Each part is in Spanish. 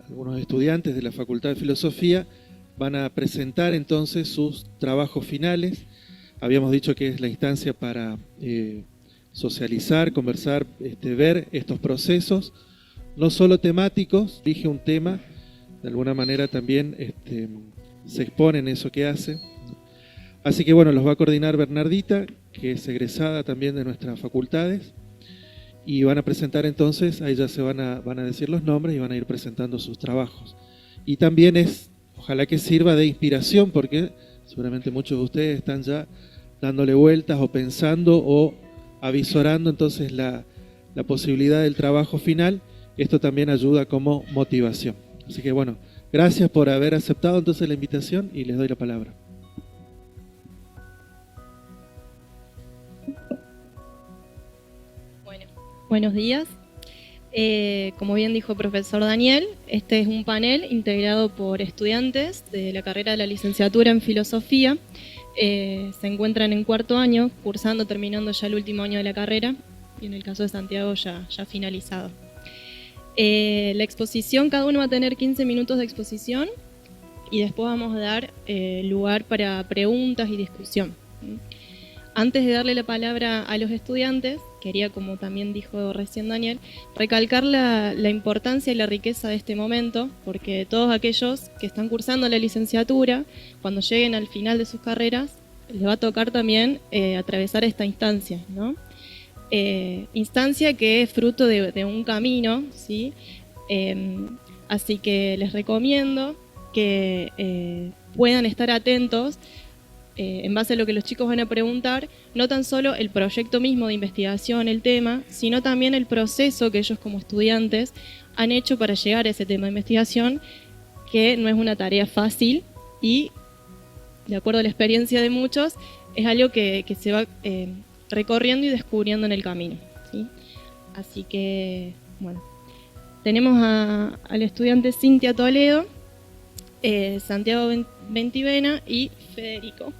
algunos estudiantes de la Facultad de Filosofía van a presentar entonces sus trabajos finales. Habíamos dicho que es la instancia para socializar, conversar, ver estos procesos, no solo temáticos, elige un tema, de alguna manera también se expone en eso que hace. Así que bueno, los va a coordinar Bernardita, que es egresada también de nuestras facultades, y van a presentar entonces, ahí ya se van a decir los nombres y van a ir presentando sus trabajos. Y también ojalá que sirva de inspiración, porque seguramente muchos de ustedes están ya dándole vueltas o pensando o avisorando entonces la posibilidad del trabajo final. Esto también ayuda como motivación. Así que bueno, gracias por haber aceptado entonces la invitación y les doy la palabra. Buenos días. Como bien dijo el profesor Daniel, este es un panel integrado por estudiantes de la carrera de la licenciatura en Filosofía. Se encuentran en cuarto año, cursando, terminando ya el último año de la carrera, y en el caso de Santiago ya finalizado. La exposición, cada uno va a tener 15 minutos de exposición y después vamos a dar lugar para preguntas y discusión. Antes de darle la palabra a los estudiantes, quería, como también dijo recién Daniel, recalcar la importancia y la riqueza de este momento, porque todos aquellos que están cursando la licenciatura, cuando lleguen al final de sus carreras, les va a tocar también atravesar esta instancia, ¿no? Instancia que es fruto de un camino, ¿sí? Así que les recomiendo que puedan estar atentos en base a lo que los chicos van a preguntar, no tan solo el proyecto mismo de investigación, el tema, sino también el proceso que ellos como estudiantes han hecho para llegar a ese tema de investigación, que no es una tarea fácil y, de acuerdo a la experiencia de muchos, es algo que se va recorriendo y descubriendo en el camino, ¿sí? Así que, bueno, tenemos al estudiante Cintia Toledo, Santiago Ventivena y Federico,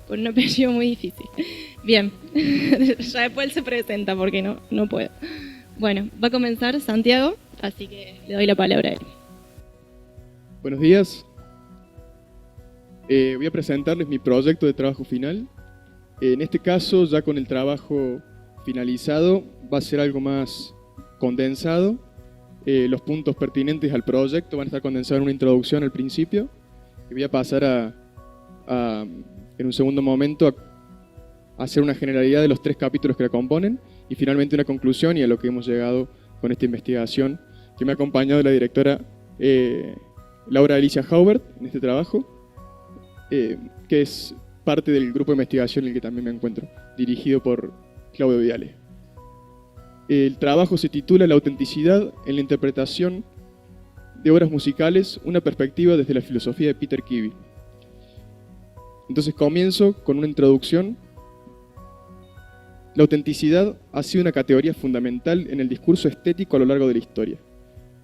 por un apellido muy difícil. Bien, ya después él se presenta porque no puedo. Bueno, va a comenzar Santiago, así que le doy la palabra a él. Buenos días. Voy a presentarles mi proyecto de trabajo final. En este caso, ya con el trabajo finalizado, va a ser algo más condensado. Los puntos pertinentes al proyecto van a estar condensados en una introducción al principio. Y voy a pasar en un segundo momento a hacer una generalidad de los 3 capítulos que la componen y finalmente una conclusión y a lo que hemos llegado con esta investigación que me ha acompañado la directora Laura Alicia Haubert en este trabajo, que es parte del grupo de investigación en el que también me encuentro, dirigido por Claudio Viale. El trabajo se titula La autenticidad en la interpretación de obras musicales, una perspectiva desde la filosofía de Peter Kivy. Entonces comienzo con una introducción. La autenticidad ha sido una categoría fundamental en el discurso estético a lo largo de la historia.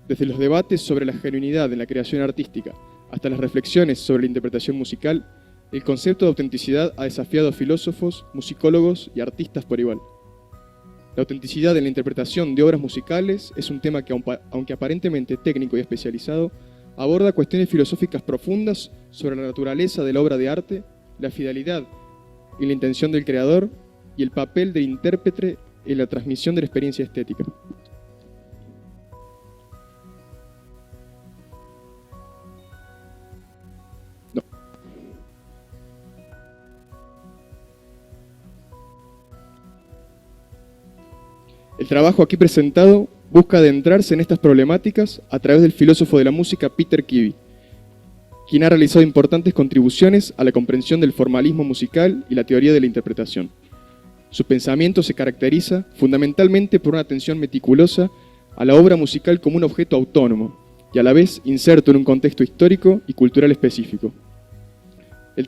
Desde los debates sobre la genuinidad en la creación artística hasta las reflexiones sobre la interpretación musical, el concepto de autenticidad ha desafiado a filósofos, musicólogos y artistas por igual. La autenticidad en la interpretación de obras musicales es un tema que, aunque aparentemente técnico y especializado, aborda cuestiones filosóficas profundas sobre la naturaleza de la obra de arte, la fidelidad y la intención del creador y el papel del intérprete en la transmisión de la experiencia estética. El trabajo aquí presentado busca adentrarse en estas problemáticas a través del filósofo de la música Peter Kivy, quien ha realizado importantes contribuciones a la comprensión del formalismo musical y la teoría de la interpretación. Su pensamiento se caracteriza fundamentalmente por una atención meticulosa a la obra musical como un objeto autónomo y a la vez inserto en un contexto histórico y cultural específico. El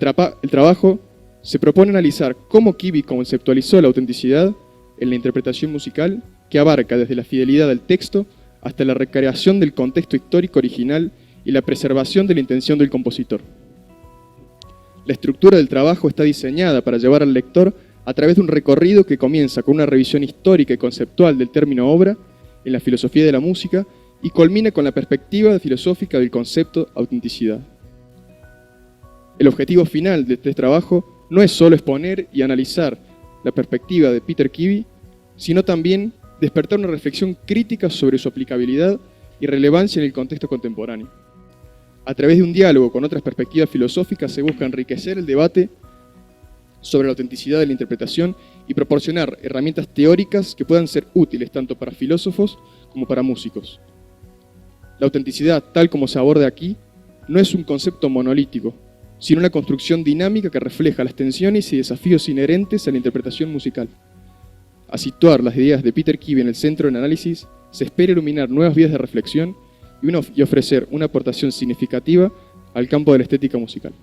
trabajo se propone analizar cómo Kivy conceptualizó la autenticidad en la interpretación musical, que abarca desde la fidelidad al texto hasta la recreación del contexto histórico original y la preservación de la intención del compositor. La estructura del trabajo está diseñada para llevar al lector a través de un recorrido que comienza con una revisión histórica y conceptual del término obra en la filosofía de la música y culmina con la perspectiva filosófica del concepto autenticidad. El objetivo final de este trabajo no es solo exponer y analizar la perspectiva de Peter Kivy, sino también despertar una reflexión crítica sobre su aplicabilidad y relevancia en el contexto contemporáneo. A través de un diálogo con otras perspectivas filosóficas se busca enriquecer el debate sobre la autenticidad de la interpretación y proporcionar herramientas teóricas que puedan ser útiles tanto para filósofos como para músicos. La autenticidad, tal como se aborda aquí, no es un concepto monolítico, sino una construcción dinámica que refleja las tensiones y desafíos inherentes a la interpretación musical. A situar las ideas de Peter Kivy en el centro del análisis, se espera iluminar nuevas vías de reflexión y ofrecer una aportación significativa al campo de la estética musical.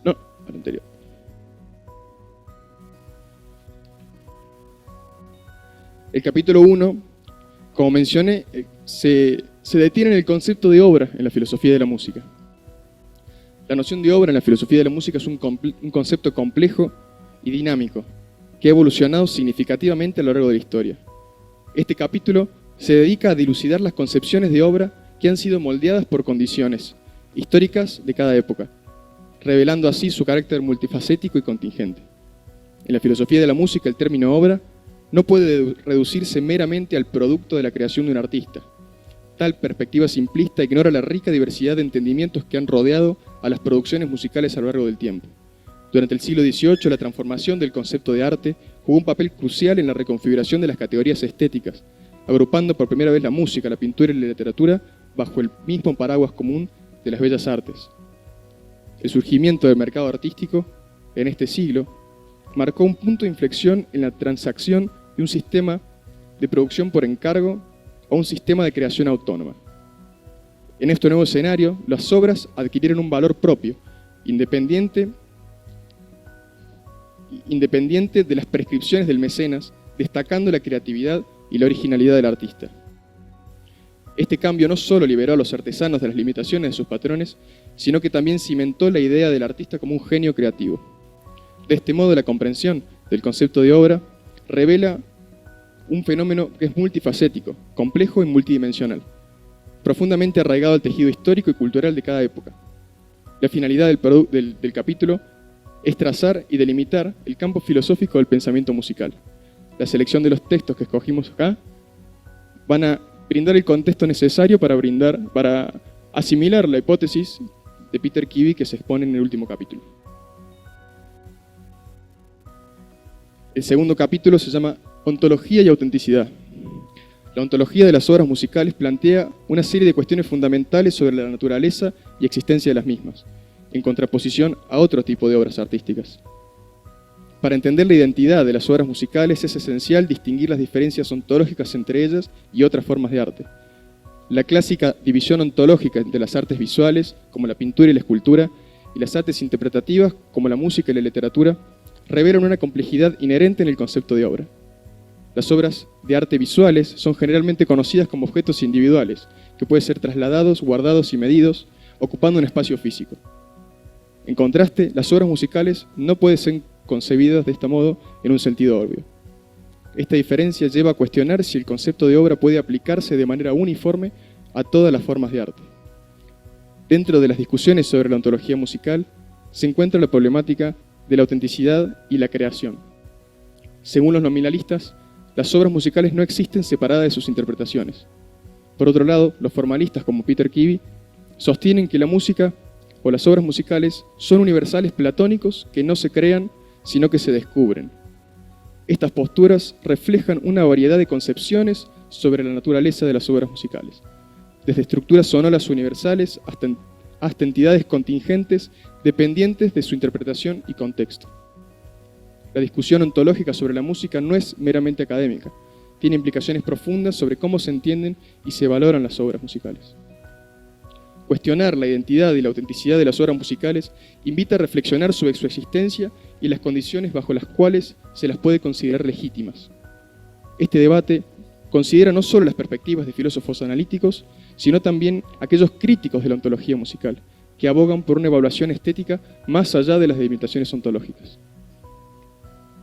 No, al anterior. El capítulo 1, como mencioné, se detiene en el concepto de obra en la filosofía de la música. La noción de obra en la filosofía de la música es un concepto complejo y dinámico, que ha evolucionado significativamente a lo largo de la historia. Este capítulo se dedica a dilucidar las concepciones de obra que han sido moldeadas por condiciones históricas de cada época, revelando así su carácter multifacético y contingente. En la filosofía de la música, el término obra no puede reducirse meramente al producto de la creación de un artista. Tal perspectiva simplista ignora la rica diversidad de entendimientos que han rodeado a las producciones musicales a lo largo del tiempo. Durante el siglo XVIII, la transformación del concepto de arte jugó un papel crucial en la reconfiguración de las categorías estéticas, agrupando por primera vez la música, la pintura y la literatura bajo el mismo paraguas común de las bellas artes. El surgimiento del mercado artístico en este siglo marcó un punto de inflexión en la transacción de un sistema de producción por encargo a un sistema de creación autónoma. En este nuevo escenario, las obras adquirieron un valor propio, independiente de las prescripciones del mecenas, destacando la creatividad y la originalidad del artista. Este cambio no solo liberó a los artesanos de las limitaciones de sus patrones, sino que también cimentó la idea del artista como un genio creativo. De este modo, la comprensión del concepto de obra revela un fenómeno que es multifacético, complejo y multidimensional, profundamente arraigado al tejido histórico y cultural de cada época. La finalidad del capítulo es trazar y delimitar el campo filosófico del pensamiento musical. La selección de los textos que escogimos acá van a brindar el contexto necesario para asimilar la hipótesis de Peter Kivy que se expone en el último capítulo. El segundo capítulo se llama Ontología y autenticidad. La ontología de las obras musicales plantea una serie de cuestiones fundamentales sobre la naturaleza y existencia de las mismas, en contraposición a otro tipo de obras artísticas. Para entender la identidad de las obras musicales es esencial distinguir las diferencias ontológicas entre ellas y otras formas de arte. La clásica división ontológica entre las artes visuales, como la pintura y la escultura, y las artes interpretativas, como la música y la literatura, revelan una complejidad inherente en el concepto de obra. Las obras de arte visuales son generalmente conocidas como objetos individuales, que pueden ser trasladados, guardados y medidos, ocupando un espacio físico. En contraste, las obras musicales no pueden ser concebidas de este modo en un sentido obvio. Esta diferencia lleva a cuestionar si el concepto de obra puede aplicarse de manera uniforme a todas las formas de arte. Dentro de las discusiones sobre la ontología musical se encuentra la problemática de la autenticidad y la creación. Según los nominalistas, las obras musicales no existen separadas de sus interpretaciones. Por otro lado, los formalistas como Peter Kivy sostienen que la música o las obras musicales son universales platónicos que no se crean, sino que se descubren. Estas posturas reflejan una variedad de concepciones sobre la naturaleza de las obras musicales, desde estructuras sonoras universales hasta entidades contingentes dependientes de su interpretación y contexto. La discusión ontológica sobre la música no es meramente académica, tiene implicaciones profundas sobre cómo se entienden y se valoran las obras musicales. Cuestionar la identidad y la autenticidad de las obras musicales invita a reflexionar sobre su existencia y las condiciones bajo las cuales se las puede considerar legítimas. Este debate considera no solo las perspectivas de filósofos analíticos, sino también aquellos críticos de la ontología musical, que abogan por una evaluación estética más allá de las limitaciones ontológicas.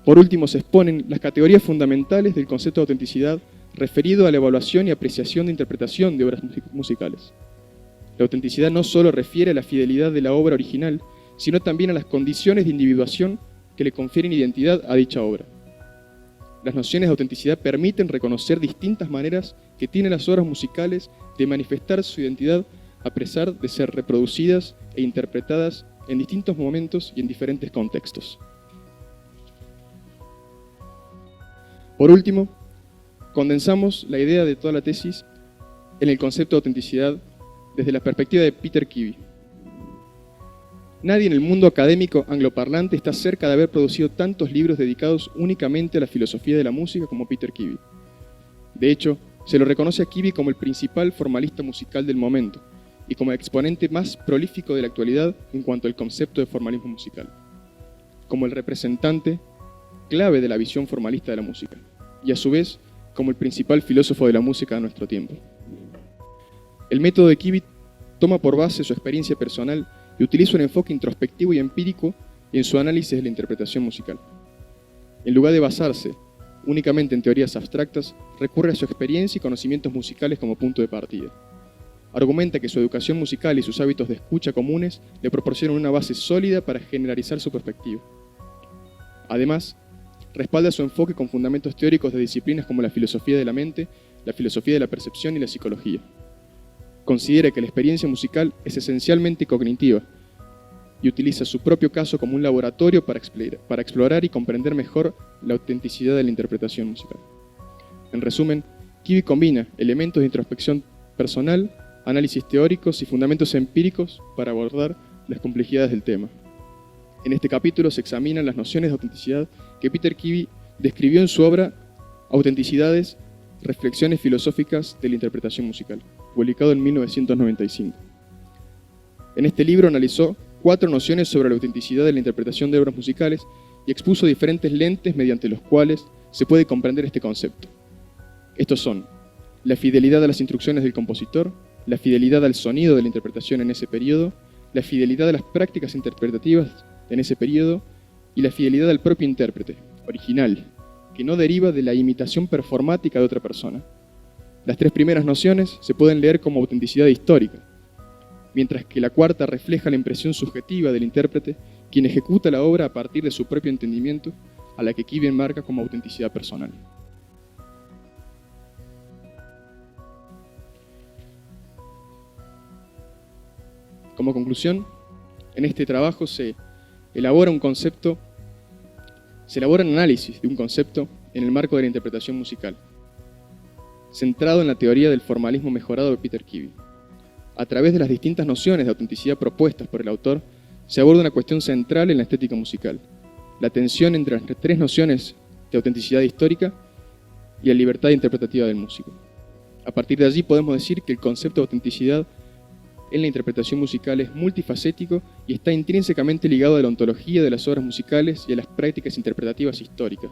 Por último, se exponen las categorías fundamentales del concepto de autenticidad referido a la evaluación y apreciación de interpretación de obras musicales. La autenticidad no solo refiere a la fidelidad de la obra original, sino también a las condiciones de individuación que le confieren identidad a dicha obra. Las nociones de autenticidad permiten reconocer distintas maneras que tienen las obras musicales de manifestar su identidad a pesar de ser reproducidas e interpretadas en distintos momentos y en diferentes contextos. Por último, condensamos la idea de toda la tesis en el concepto de autenticidad desde la perspectiva de Peter Kivy. Nadie en el mundo académico angloparlante está cerca de haber producido tantos libros dedicados únicamente a la filosofía de la música como Peter Kivy. De hecho, se lo reconoce a Kivy como el principal formalista musical del momento y como el exponente más prolífico de la actualidad en cuanto al concepto de formalismo musical, como el representante clave de la visión formalista de la música, y a su vez como el principal filósofo de la música de nuestro tiempo. El método de Kivy toma por base su experiencia personal y utiliza un enfoque introspectivo y empírico en su análisis de la interpretación musical. En lugar de basarse únicamente en teorías abstractas, recurre a su experiencia y conocimientos musicales como punto de partida. Argumenta que su educación musical y sus hábitos de escucha comunes le proporcionan una base sólida para generalizar su perspectiva. Además, respalda su enfoque con fundamentos teóricos de disciplinas como la filosofía de la mente, la filosofía de la percepción y la psicología. Considera que la experiencia musical es esencialmente cognitiva y utiliza su propio caso como un laboratorio para explorar y comprender mejor la autenticidad de la interpretación musical. En resumen, Kivy combina elementos de introspección personal, análisis teóricos y fundamentos empíricos para abordar las complejidades del tema. En este capítulo se examinan las nociones de autenticidad que Peter Kivy describió en su obra Autenticidades, reflexiones filosóficas de la interpretación musical, publicado en 1995. En este libro analizó 4 nociones sobre la autenticidad de la interpretación de obras musicales y expuso diferentes lentes mediante los cuales se puede comprender este concepto. Estos son la fidelidad a las instrucciones del compositor, la fidelidad al sonido de la interpretación en ese periodo, la fidelidad a las prácticas interpretativas en ese periodo y la fidelidad al propio intérprete, original, que no deriva de la imitación performática de otra persona. Las 3 primeras nociones se pueden leer como autenticidad histórica, mientras que la cuarta refleja la impresión subjetiva del intérprete, quien ejecuta la obra a partir de su propio entendimiento, a la que Kivy enmarca como autenticidad personal. Como conclusión, en este trabajo se elabora un análisis de un concepto en el marco de la interpretación musical, centrado en la teoría del formalismo mejorado de Peter Kivy. A través de las distintas nociones de autenticidad propuestas por el autor, se aborda una cuestión central en la estética musical, la tensión entre las 3 nociones de autenticidad histórica y la libertad interpretativa del músico. A partir de allí podemos decir que el concepto de autenticidad en la interpretación musical es multifacético y está intrínsecamente ligado a la ontología de las obras musicales y a las prácticas interpretativas históricas.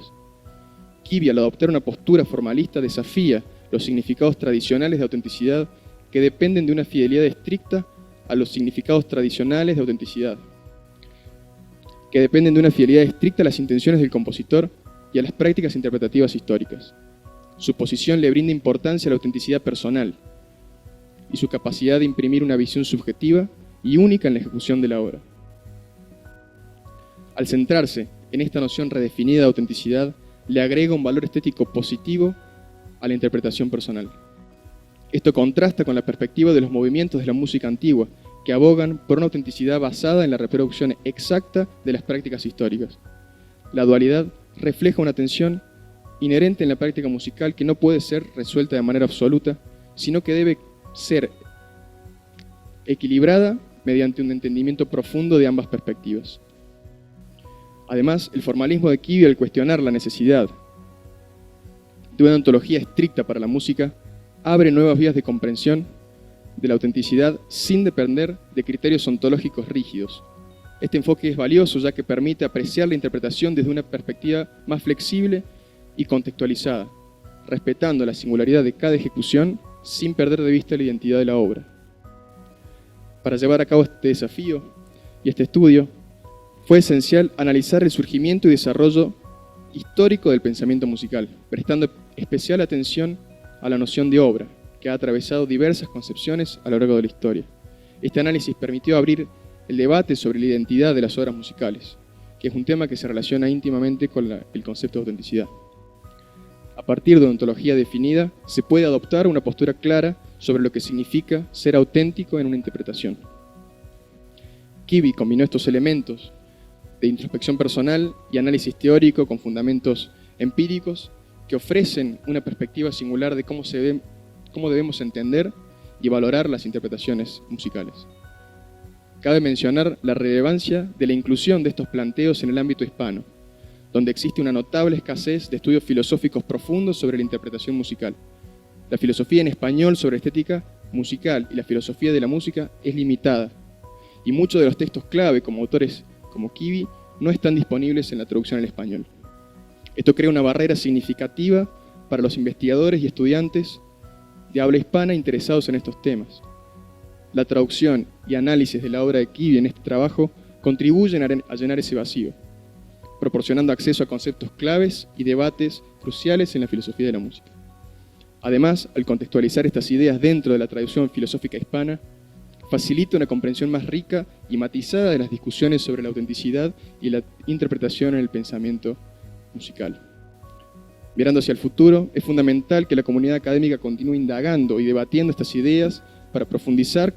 Kivy, al adoptar una postura formalista, desafía los significados tradicionales de autenticidad que dependen de una fidelidad estricta a los significados tradicionales de autenticidad, que dependen de una fidelidad estricta a las intenciones del compositor y a las prácticas interpretativas históricas. Su posición le brinda importancia a la autenticidad personal y su capacidad de imprimir una visión subjetiva y única en la ejecución de la obra. Al centrarse en esta noción redefinida de autenticidad, le agrega un valor estético positivo a la interpretación personal. Esto contrasta con la perspectiva de los movimientos de la música antigua, que abogan por una autenticidad basada en la reproducción exacta de las prácticas históricas. La dualidad refleja una tensión inherente en la práctica musical que no puede ser resuelta de manera absoluta, sino que debe ser equilibrada mediante un entendimiento profundo de ambas perspectivas. Además, el formalismo de Kivy, al cuestionar la necesidad de una ontología estricta para la música, abre nuevas vías de comprensión de la autenticidad sin depender de criterios ontológicos rígidos. Este enfoque es valioso ya que permite apreciar la interpretación desde una perspectiva más flexible y contextualizada, respetando la singularidad de cada ejecución sin perder de vista la identidad de la obra. Para llevar a cabo este desafío y este estudio, fue esencial analizar el surgimiento y desarrollo histórico del pensamiento musical, prestando especial atención a la noción de obra, que ha atravesado diversas concepciones a lo largo de la historia. Este análisis permitió abrir el debate sobre la identidad de las obras musicales, que es un tema que se relaciona íntimamente con el concepto de autenticidad. A partir de una ontología definida, se puede adoptar una postura clara sobre lo que significa ser auténtico en una interpretación. Kivy combinó estos elementos de introspección personal y análisis teórico con fundamentos empíricos que ofrecen una perspectiva singular de cómo debemos entender y valorar las interpretaciones musicales. Cabe mencionar la relevancia de la inclusión de estos planteos en el ámbito hispano, donde existe una notable escasez de estudios filosóficos profundos sobre la interpretación musical. La filosofía en español sobre estética musical y la filosofía de la música es limitada, y muchos de los textos clave como autores como Kivy no están disponibles en la traducción al español. Esto crea una barrera significativa para los investigadores y estudiantes de habla hispana interesados en estos temas. La traducción y análisis de la obra de Kivy en este trabajo contribuyen a llenar ese vacío, proporcionando acceso a conceptos claves y debates cruciales en la filosofía de la música. Además, al contextualizar estas ideas dentro de la tradición filosófica hispana, facilita una comprensión más rica y matizada de las discusiones sobre la autenticidad y la interpretación en el pensamiento musical. Mirando hacia el futuro, es fundamental que la comunidad académica continúe indagando y debatiendo estas ideas para profundizar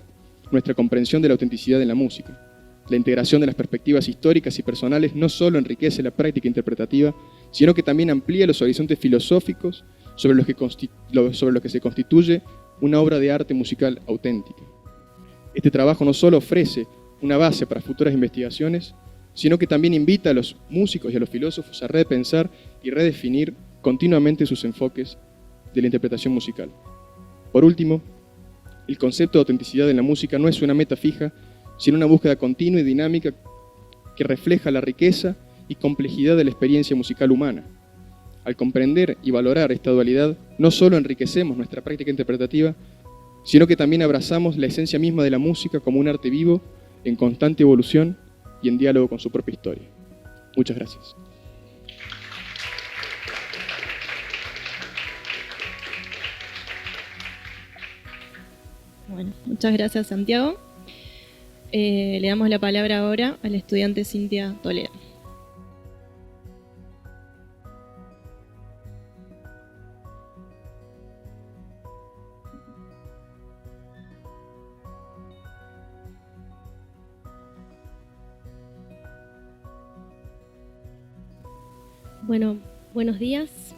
nuestra comprensión de la autenticidad en la música. La integración de las perspectivas históricas y personales no solo enriquece la práctica interpretativa, sino que también amplía los horizontes filosóficos sobre los que se constituye una obra de arte musical auténtica. Este trabajo no solo ofrece una base para futuras investigaciones, sino que también invita a los músicos y a los filósofos a repensar y redefinir continuamente sus enfoques de la interpretación musical. Por último, el concepto de autenticidad en la música no es una meta fija, sino una búsqueda continua y dinámica que refleja la riqueza y complejidad de la experiencia musical humana. Al comprender y valorar esta dualidad, no solo enriquecemos nuestra práctica interpretativa, sino que también abrazamos la esencia misma de la música como un arte vivo, en constante evolución y en diálogo con su propia historia. Muchas gracias. Bueno, muchas gracias, Santiago. Le damos la palabra ahora a la estudiante Cintia Toledo. Bueno, buenos días.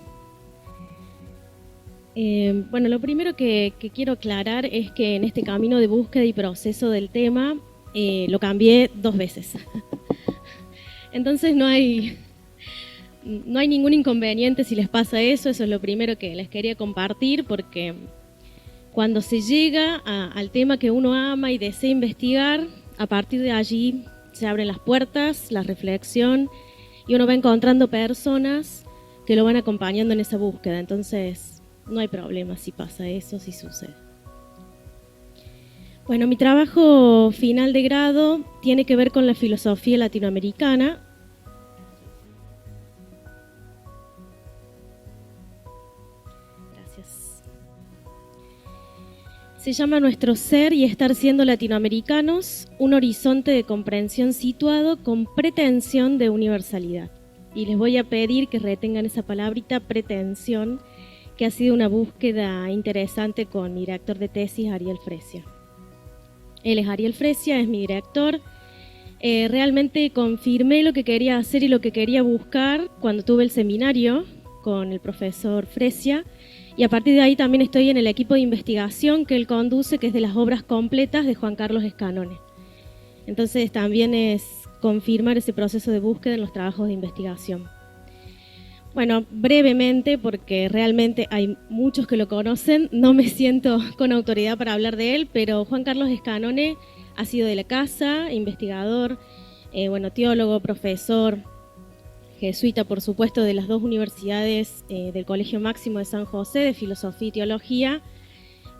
Bueno, lo primero que quiero aclarar es que en este camino de búsqueda y proceso del tema lo cambié 2 veces. Entonces no hay ningún inconveniente si les pasa eso. Eso es lo primero que les quería compartir, porque cuando se llega al tema que uno ama y desea investigar, a partir de allí se abren las puertas, la reflexión, y uno va encontrando personas que lo van acompañando en esa búsqueda. Entonces no hay problema si pasa eso, si sucede. Bueno, mi trabajo final de grado tiene que ver con la filosofía latinoamericana. Gracias. Se llama Nuestro ser y estar siendo latinoamericanos, un horizonte de comprensión situado con pretensión de universalidad. Y les voy a pedir que retengan esa palabrita, pretensión, que ha sido una búsqueda interesante con mi director de tesis, Ariel Fresia. Él es Ariel Fresia, es mi director. Realmente confirmé lo que quería hacer y lo que quería buscar cuando tuve el seminario con el profesor Fresia, y a partir de ahí también estoy en el equipo de investigación que él conduce, que es de las obras completas de Juan Carlos Escanone. Entonces también es confirmar ese proceso de búsqueda en los trabajos de investigación. Bueno, brevemente, porque realmente hay muchos que lo conocen, no me siento con autoridad para hablar de él, pero Juan Carlos Escanone ha sido de la casa, investigador, teólogo, profesor, jesuita, por supuesto, de las 2 universidades del Colegio Máximo de San José, de Filosofía y Teología.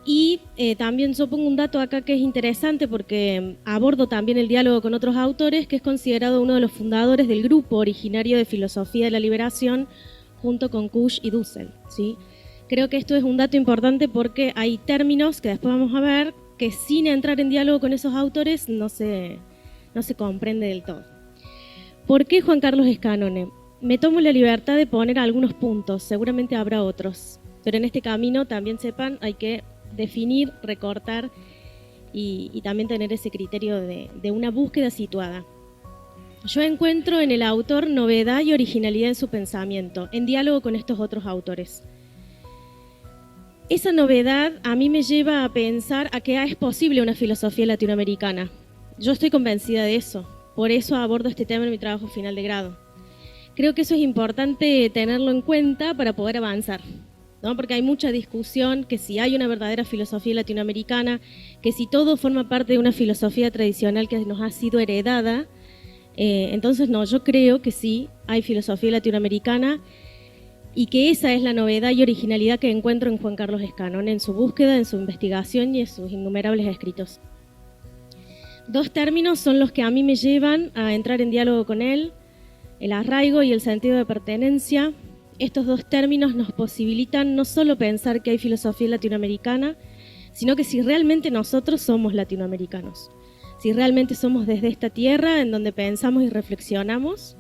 Y también yo pongo un dato acá que es interesante porque abordo también el diálogo con otros autores, que es considerado uno de los fundadores del grupo originario de Filosofía de la Liberación, junto con Kusch y Dussel, ¿sí? Creo que esto es un dato importante porque hay términos que después vamos a ver que sin entrar en diálogo con esos autores no se comprende del todo. ¿Por qué Juan Carlos Scanone? Me tomo la libertad de poner algunos puntos, seguramente habrá otros, pero en este camino también sepan, hay que definir, recortar y también tener ese criterio de una búsqueda situada. Yo encuentro en el autor novedad y originalidad en su pensamiento, en diálogo con estos otros autores. Esa novedad a mí me lleva a pensar a que es posible una filosofía latinoamericana. Yo estoy convencida de eso, por eso abordo este tema en mi trabajo final de grado. Creo que eso es importante tenerlo en cuenta para poder avanzar, ¿no? Porque hay mucha discusión que si hay una verdadera filosofía latinoamericana, que si todo forma parte de una filosofía tradicional que nos ha sido heredada, entonces no, yo creo que sí hay filosofía latinoamericana y que esa es la novedad y originalidad que encuentro en Juan Carlos Scanone, en su búsqueda, en su investigación y en sus innumerables escritos. Dos términos son los que a mí me llevan a entrar en diálogo con él: el arraigo y el sentido de pertenencia. Estos dos términos nos posibilitan no solo pensar que hay filosofía latinoamericana, sino que si realmente nosotros somos latinoamericanos, si realmente somos desde esta tierra en donde pensamos y reflexionamos,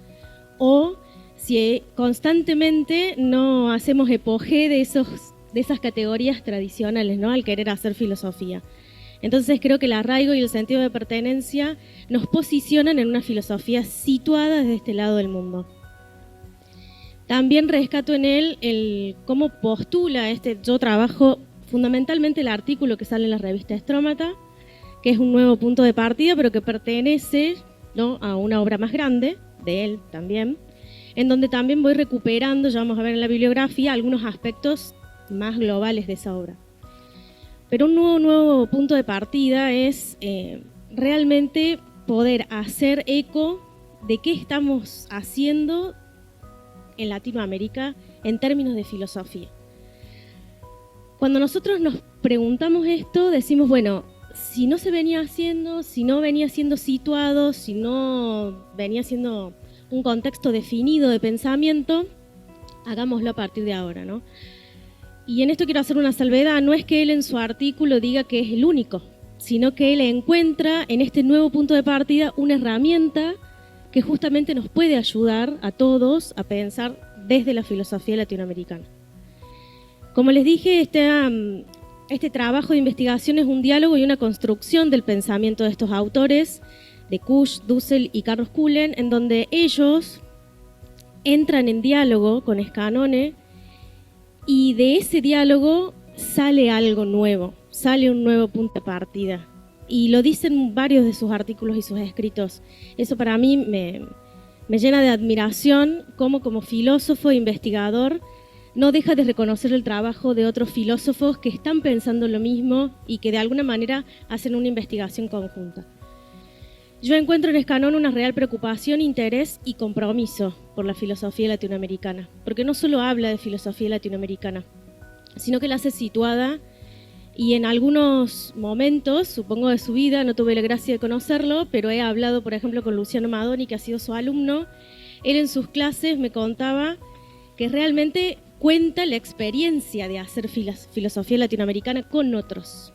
o si constantemente no hacemos epogé de esas categorías tradicionales, ¿no?, al querer hacer filosofía. Entonces creo que el arraigo y el sentido de pertenencia nos posicionan en una filosofía situada desde este lado del mundo. También rescato en él cómo postula yo trabajo fundamentalmente el artículo que sale en la revista Estrómata, que es un nuevo punto de partida, pero que pertenece, ¿no?, a una obra más grande, de él también, en donde también voy recuperando, ya vamos a ver en la bibliografía, algunos aspectos más globales de esa obra. Pero un nuevo punto de partida es realmente poder hacer eco de qué estamos haciendo en Latinoamérica en términos de filosofía. Cuando nosotros nos preguntamos esto, decimos, bueno, si no se venía haciendo, si no venía siendo situado, si no venía siendo un contexto definido de pensamiento, hagámoslo a partir de ahora, ¿no? Y en esto quiero hacer una salvedad, no es que él en su artículo diga que es el único, sino que él encuentra en este nuevo punto de partida una herramienta que justamente nos puede ayudar a todos a pensar desde la filosofía latinoamericana. Como les dije, este trabajo de investigación es un diálogo y una construcción del pensamiento de estos autores, de Kusch, Dussel y Carlos Cullen, en donde ellos entran en diálogo con Scanone y de ese diálogo sale algo nuevo, sale un nuevo punto de partida. Y lo dicen varios de sus artículos y sus escritos. Eso para mí me llena de admiración, como filósofo e investigador no deja de reconocer el trabajo de otros filósofos que están pensando lo mismo y que de alguna manera hacen una investigación conjunta. Yo encuentro en Scanone una real preocupación, interés y compromiso por la filosofía latinoamericana, porque no solo habla de filosofía latinoamericana, sino que la hace situada y en algunos momentos, supongo de su vida, no tuve la gracia de conocerlo, pero he hablado, por ejemplo, con Luciano Madoni, que ha sido su alumno. Él en sus clases me contaba que realmente cuenta la experiencia de hacer filosofía latinoamericana con otros.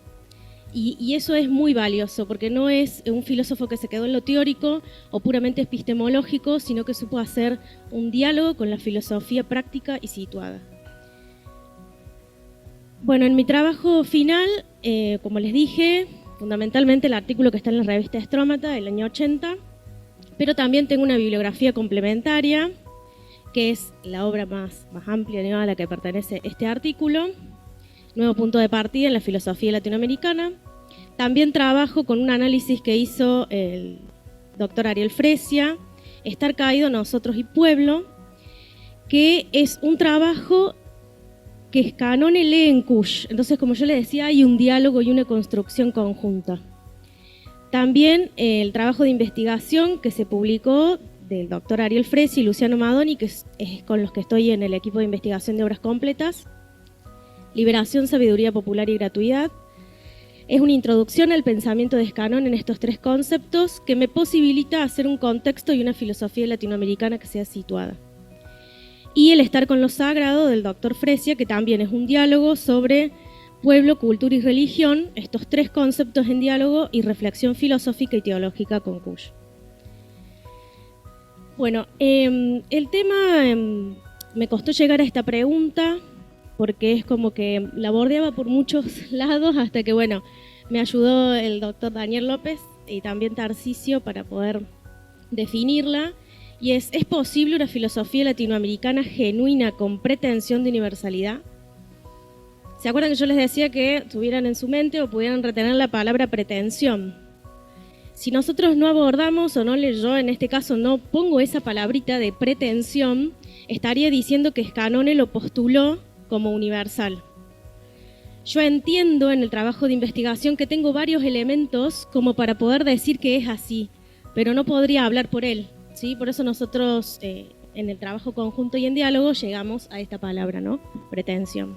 Y eso es muy valioso, porque no es un filósofo que se quedó en lo teórico o puramente epistemológico, sino que supo hacer un diálogo con la filosofía práctica y situada. Bueno, en mi trabajo final, como les dije, fundamentalmente el artículo que está en la revista Estrómata del año 80, pero también tengo una bibliografía complementaria, que es la obra más amplia, ¿no?, a la que pertenece este artículo, nuevo punto de partida en la filosofía latinoamericana. También trabajo con un análisis que hizo el doctor Ariel Fresia, Estar caído, nosotros y pueblo, que es un trabajo que Scanone lee en Kusch. Entonces, como yo les decía, hay un diálogo y una construcción conjunta. También el trabajo de investigación que se publicó del doctor Ariel Fresia y Luciano Madoni, que es con los que estoy en el equipo de investigación de obras completas, Liberación, Sabiduría Popular y Gratuidad. Es una introducción al pensamiento de Scanone en estos tres conceptos que me posibilita hacer un contexto y una filosofía latinoamericana que sea situada. y El estar con lo sagrado del doctor Fresia, que también es un diálogo sobre pueblo, cultura y religión, estos tres conceptos en diálogo y reflexión filosófica y teológica con Kusch. Bueno, el tema me costó llegar a esta pregunta porque es como que la bordeaba por muchos lados hasta que, bueno, me ayudó el doctor Daniel López y también Tarcisio para poder definirla. Y ¿es posible una filosofía latinoamericana genuina con pretensión de universalidad? ¿Se acuerdan que yo les decía que tuvieran en su mente o pudieran retener la palabra pretensión? Si nosotros no abordamos, o yo en este caso no pongo esa palabrita de pretensión, estaría diciendo que Scannone lo postuló como universal. Yo entiendo en el trabajo de investigación que tengo varios elementos como para poder decir que es así, pero no podría hablar por él, ¿sí? Por eso nosotros en el trabajo conjunto y en diálogo llegamos a esta palabra, ¿no? Pretensión.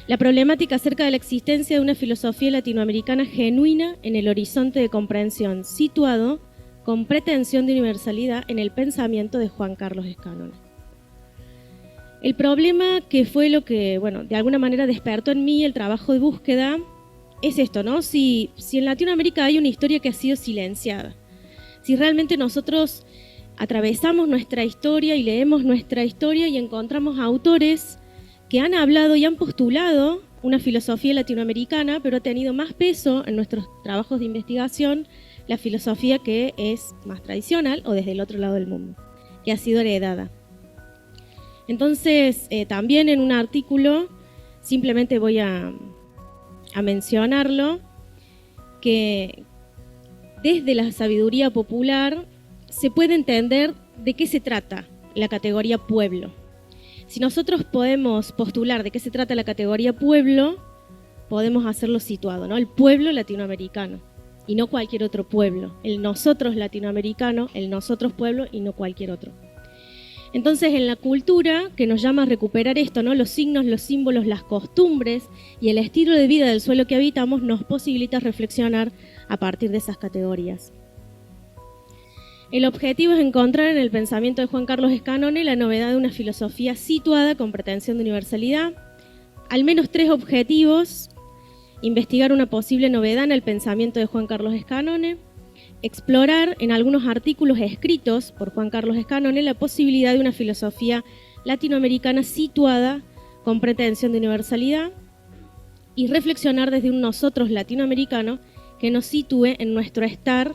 La problemática acerca de la existencia de una filosofía latinoamericana genuina en el horizonte de comprensión situado con pretensión de universalidad en el pensamiento de Juan Carlos Scannone. El problema que fue lo que, bueno, de alguna manera despertó en mí el trabajo de búsqueda es esto, ¿no? Si en Latinoamérica hay una historia que ha sido silenciada, si realmente nosotros atravesamos nuestra historia y leemos nuestra historia y encontramos autores que han hablado y han postulado una filosofía latinoamericana, pero ha tenido más peso en nuestros trabajos de investigación la filosofía que es más tradicional o desde el otro lado del mundo, que ha sido heredada. Entonces, también en un artículo, simplemente voy a mencionarlo, que desde la sabiduría popular se puede entender de qué se trata la categoría pueblo. Si nosotros podemos postular de qué se trata la categoría pueblo, podemos hacerlo situado, ¿no? El pueblo latinoamericano y no cualquier otro pueblo. El nosotros latinoamericano, el nosotros pueblo y no cualquier otro. Entonces, en la cultura, que nos llama a recuperar esto, ¿no? Los signos, los símbolos, las costumbres y el estilo de vida del suelo que habitamos nos posibilita reflexionar a partir de esas categorías. El objetivo es encontrar en el pensamiento de Juan Carlos Scannone la novedad de una filosofía situada con pretensión de universalidad. Al menos 3 objetivos: investigar una posible novedad en el pensamiento de Juan Carlos Scannone, explorar en algunos artículos escritos por Juan Carlos Scannone la posibilidad de una filosofía latinoamericana situada con pretensión de universalidad y reflexionar desde un nosotros latinoamericano que nos sitúe en nuestro estar,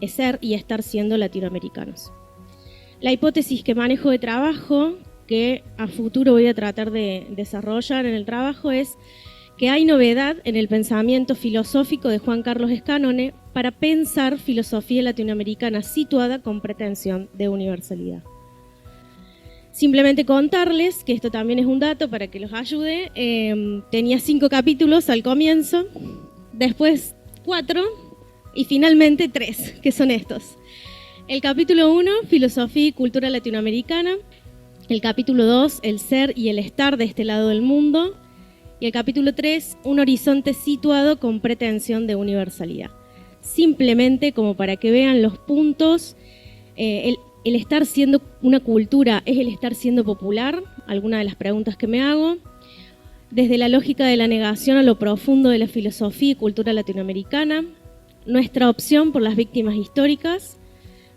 ser y estar siendo latinoamericanos. La hipótesis que manejo de trabajo, que a futuro voy a tratar de desarrollar en el trabajo, es que hay novedad en el pensamiento filosófico de Juan Carlos Scannone para pensar filosofía latinoamericana situada con pretensión de universalidad. Simplemente contarles, que esto también es un dato para que los ayude, tenía 5 capítulos al comienzo, después 4 y finalmente 3, que son estos. El capítulo 1, Filosofía y Cultura Latinoamericana. El capítulo 2, El ser y el estar de este lado del mundo. Y el capítulo 3, Un horizonte situado con pretensión de universalidad. Simplemente como para que vean los puntos, el estar siendo una cultura es el estar siendo popular, alguna de las preguntas que me hago. Desde la lógica de la negación a lo profundo de la filosofía y cultura latinoamericana, nuestra opción por las víctimas históricas,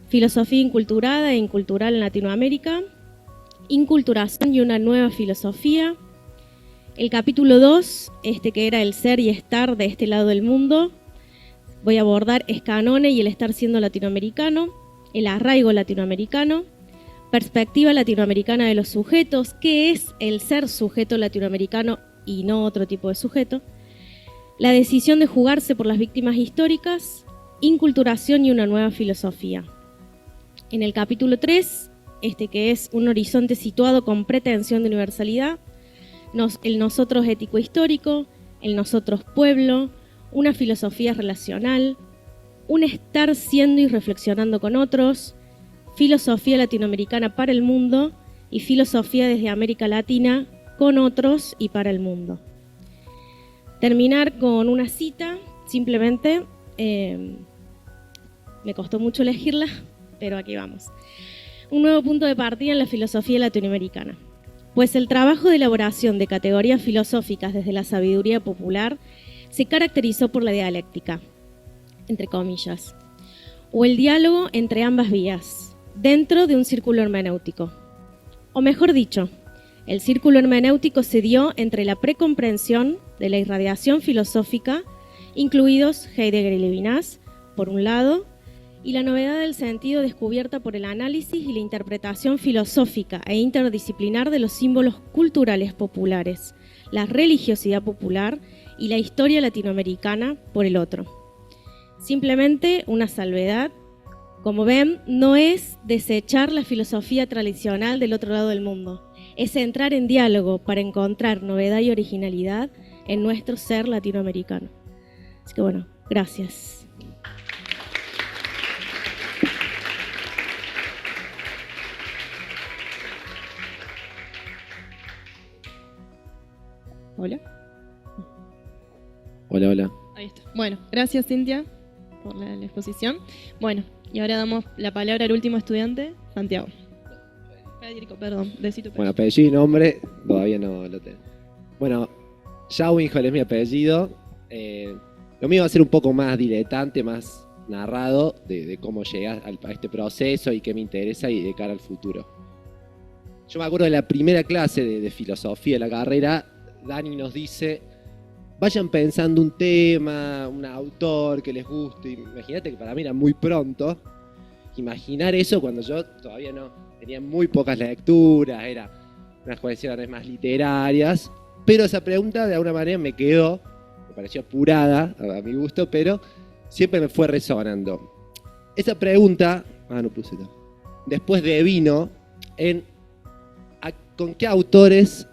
filosofía inculturada e incultural en Latinoamérica, inculturación y una nueva filosofía. El capítulo 2, que era el ser y estar de este lado del mundo, voy a abordar Scannone y el estar siendo latinoamericano, el arraigo latinoamericano, perspectiva latinoamericana de los sujetos, qué es el ser sujeto latinoamericano y no otro tipo de sujeto, la decisión de jugarse por las víctimas históricas, inculturación y una nueva filosofía. En el capítulo 3, que es un horizonte situado con pretensión de universalidad, el nosotros ético-histórico, el nosotros pueblo, una filosofía relacional, un estar siendo y reflexionando con otros, filosofía latinoamericana para el mundo y filosofía desde América Latina con otros y para el mundo. Terminar con una cita, simplemente, me costó mucho elegirla, pero aquí vamos. un nuevo punto de partida en la filosofía latinoamericana, pues el trabajo de elaboración de categorías filosóficas desde la sabiduría popular se caracterizó por la dialéctica, entre comillas, o el diálogo entre ambas vías, dentro de un círculo hermenéutico. O mejor dicho, el círculo hermenéutico se dio entre la precomprensión de la irradiación filosófica, incluidos Heidegger y Levinas, por un lado, y la novedad del sentido descubierta por el análisis y la interpretación filosófica e interdisciplinar de los símbolos culturales populares, la religiosidad popular y la historia latinoamericana por el otro. Simplemente una salvedad, como ven, no es desechar la filosofía tradicional del otro lado del mundo, es entrar en diálogo para encontrar novedad y originalidad en nuestro ser latinoamericano. Así que bueno, gracias. Hola. Hola, hola. Ahí está. Bueno, gracias Cintia por la exposición. Bueno, y ahora damos la palabra al último estudiante, Santiago. Federico, perdón, decí tu Bueno, apellido y nombre todavía no lo tengo. Bueno, Schauwinkel es mi apellido. Lo mío va a ser un poco más diletante, más narrado de cómo llegué a este proceso y qué me interesa y de cara al futuro. Yo me acuerdo de la primera clase de filosofía de la carrera. Dani nos dice, vayan pensando un tema, un autor que les guste. Imagínate que para mí era muy pronto imaginar eso cuando yo todavía no tenía muy pocas lecturas, eran unas cuestiones más literarias, pero esa pregunta de alguna manera me quedó, me pareció apurada a mi gusto, pero siempre me fue resonando. Esa pregunta, no puse todo, después devino en con qué autores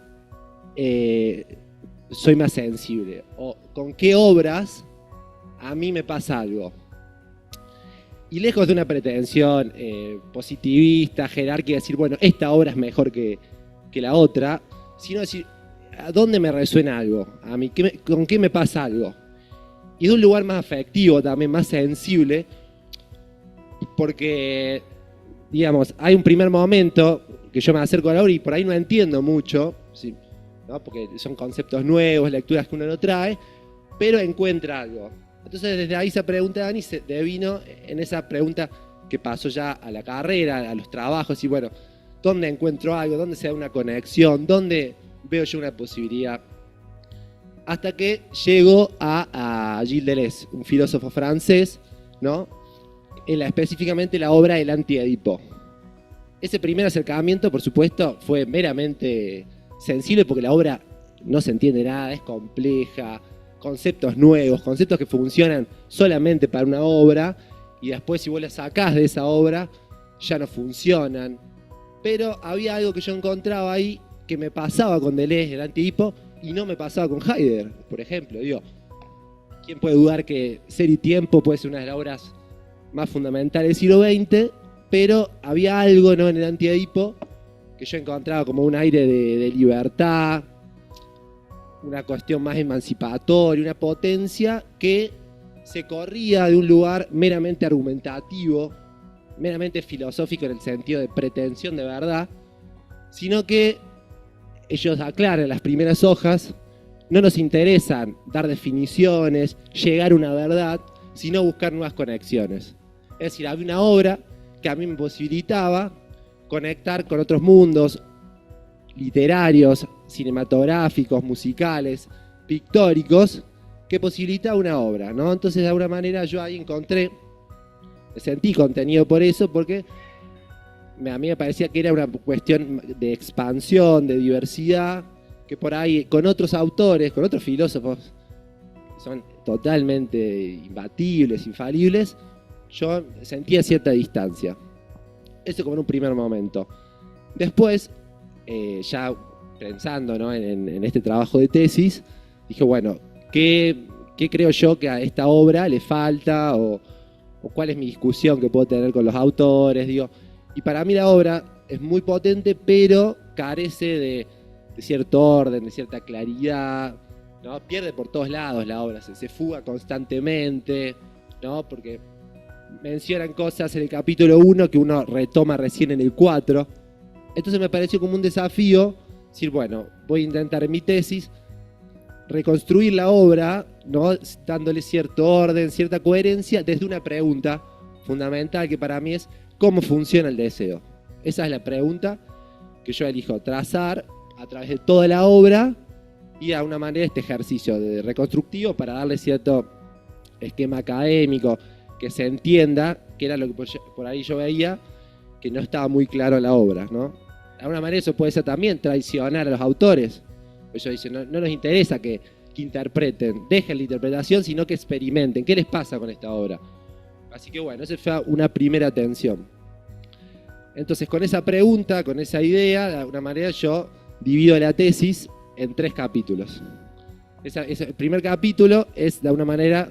soy más sensible o con qué obras a mí me pasa algo. Y lejos de una pretensión positivista, jerárquica, decir, bueno, esta obra es mejor que la otra, sino decir, ¿a dónde me resuena algo? A mí, ¿con qué me pasa algo? Y de un lugar más afectivo también, más sensible, porque, digamos, hay un primer momento que yo me acerco a la obra y por ahí no entiendo mucho, ¿sí? ¿No? Porque son conceptos nuevos, lecturas que uno no trae, pero encuentra algo. Entonces desde ahí esa pregunta de Dani se devino en esa pregunta que pasó ya a la carrera, a los trabajos, y bueno, ¿dónde encuentro algo? ¿Dónde se da una conexión? ¿Dónde veo yo una posibilidad? Hasta que llego a Gilles Deleuze, un filósofo francés, ¿no? Específicamente la obra El Anti-Edipo. Ese primer acercamiento, por supuesto, fue meramente sensible porque la obra no se entiende nada, es compleja, conceptos nuevos, conceptos que funcionan solamente para una obra y después si vos la sacás de esa obra ya no funcionan. Pero había algo que yo encontraba ahí que me pasaba con Deleuze, El Anti-Edipo, y no me pasaba con Heidegger, por ejemplo. Digo, ¿quién puede dudar que Ser y Tiempo puede ser una de las obras más fundamentales del siglo XX? Pero había algo, ¿no?, en El Anti-Edipo que yo encontraba como un aire de libertad, una cuestión más emancipatoria, una potencia que se corría de un lugar meramente argumentativo, meramente filosófico en el sentido de pretensión de verdad, sino que ellos aclaran en las primeras hojas, no nos interesan dar definiciones, llegar a una verdad, sino buscar nuevas conexiones. Es decir, había una obra que a mí me posibilitaba conectar con otros mundos literarios, cinematográficos, musicales, pictóricos, que posibilitaba una obra, ¿no? Entonces, de alguna manera, yo ahí me sentí contenido por eso, porque a mí me parecía que era una cuestión de expansión, de diversidad, que por ahí, con otros autores, con otros filósofos, que son totalmente imbatibles, infalibles, yo sentía cierta distancia. Eso como en un primer momento. Después, ya pensando, ¿no?, en este trabajo de tesis, dije, bueno, ¿qué creo yo que a esta obra le falta? O cuál es mi discusión que puedo tener con los autores, digo. Y para mí la obra es muy potente, pero carece de cierto orden, de cierta claridad, ¿no? Pierde por todos lados la obra, se fuga constantemente, ¿no? Porque mencionan cosas en el capítulo 1 que uno retoma recién en el 4. Entonces me pareció como un desafío decir, bueno, voy a intentar en mi tesis reconstruir la obra, ¿no? Dándole cierto orden, cierta coherencia, desde una pregunta fundamental que para mí es ¿cómo funciona el deseo? Esa es la pregunta que yo elijo trazar a través de toda la obra y de alguna manera este ejercicio de reconstructivo para darle cierto esquema académico, que se entienda, que era lo que por ahí yo veía, que no estaba muy claro en la obra, ¿no? De alguna manera eso puede ser también traicionar a los autores. Ellos dicen, no nos interesa que interpreten, dejen la interpretación, sino que experimenten. ¿Qué les pasa con esta obra? Así que bueno, esa fue una primera atención. Entonces, con esa pregunta, con esa idea, de alguna manera yo divido la tesis en 3 capítulos. El primer capítulo es, de alguna manera,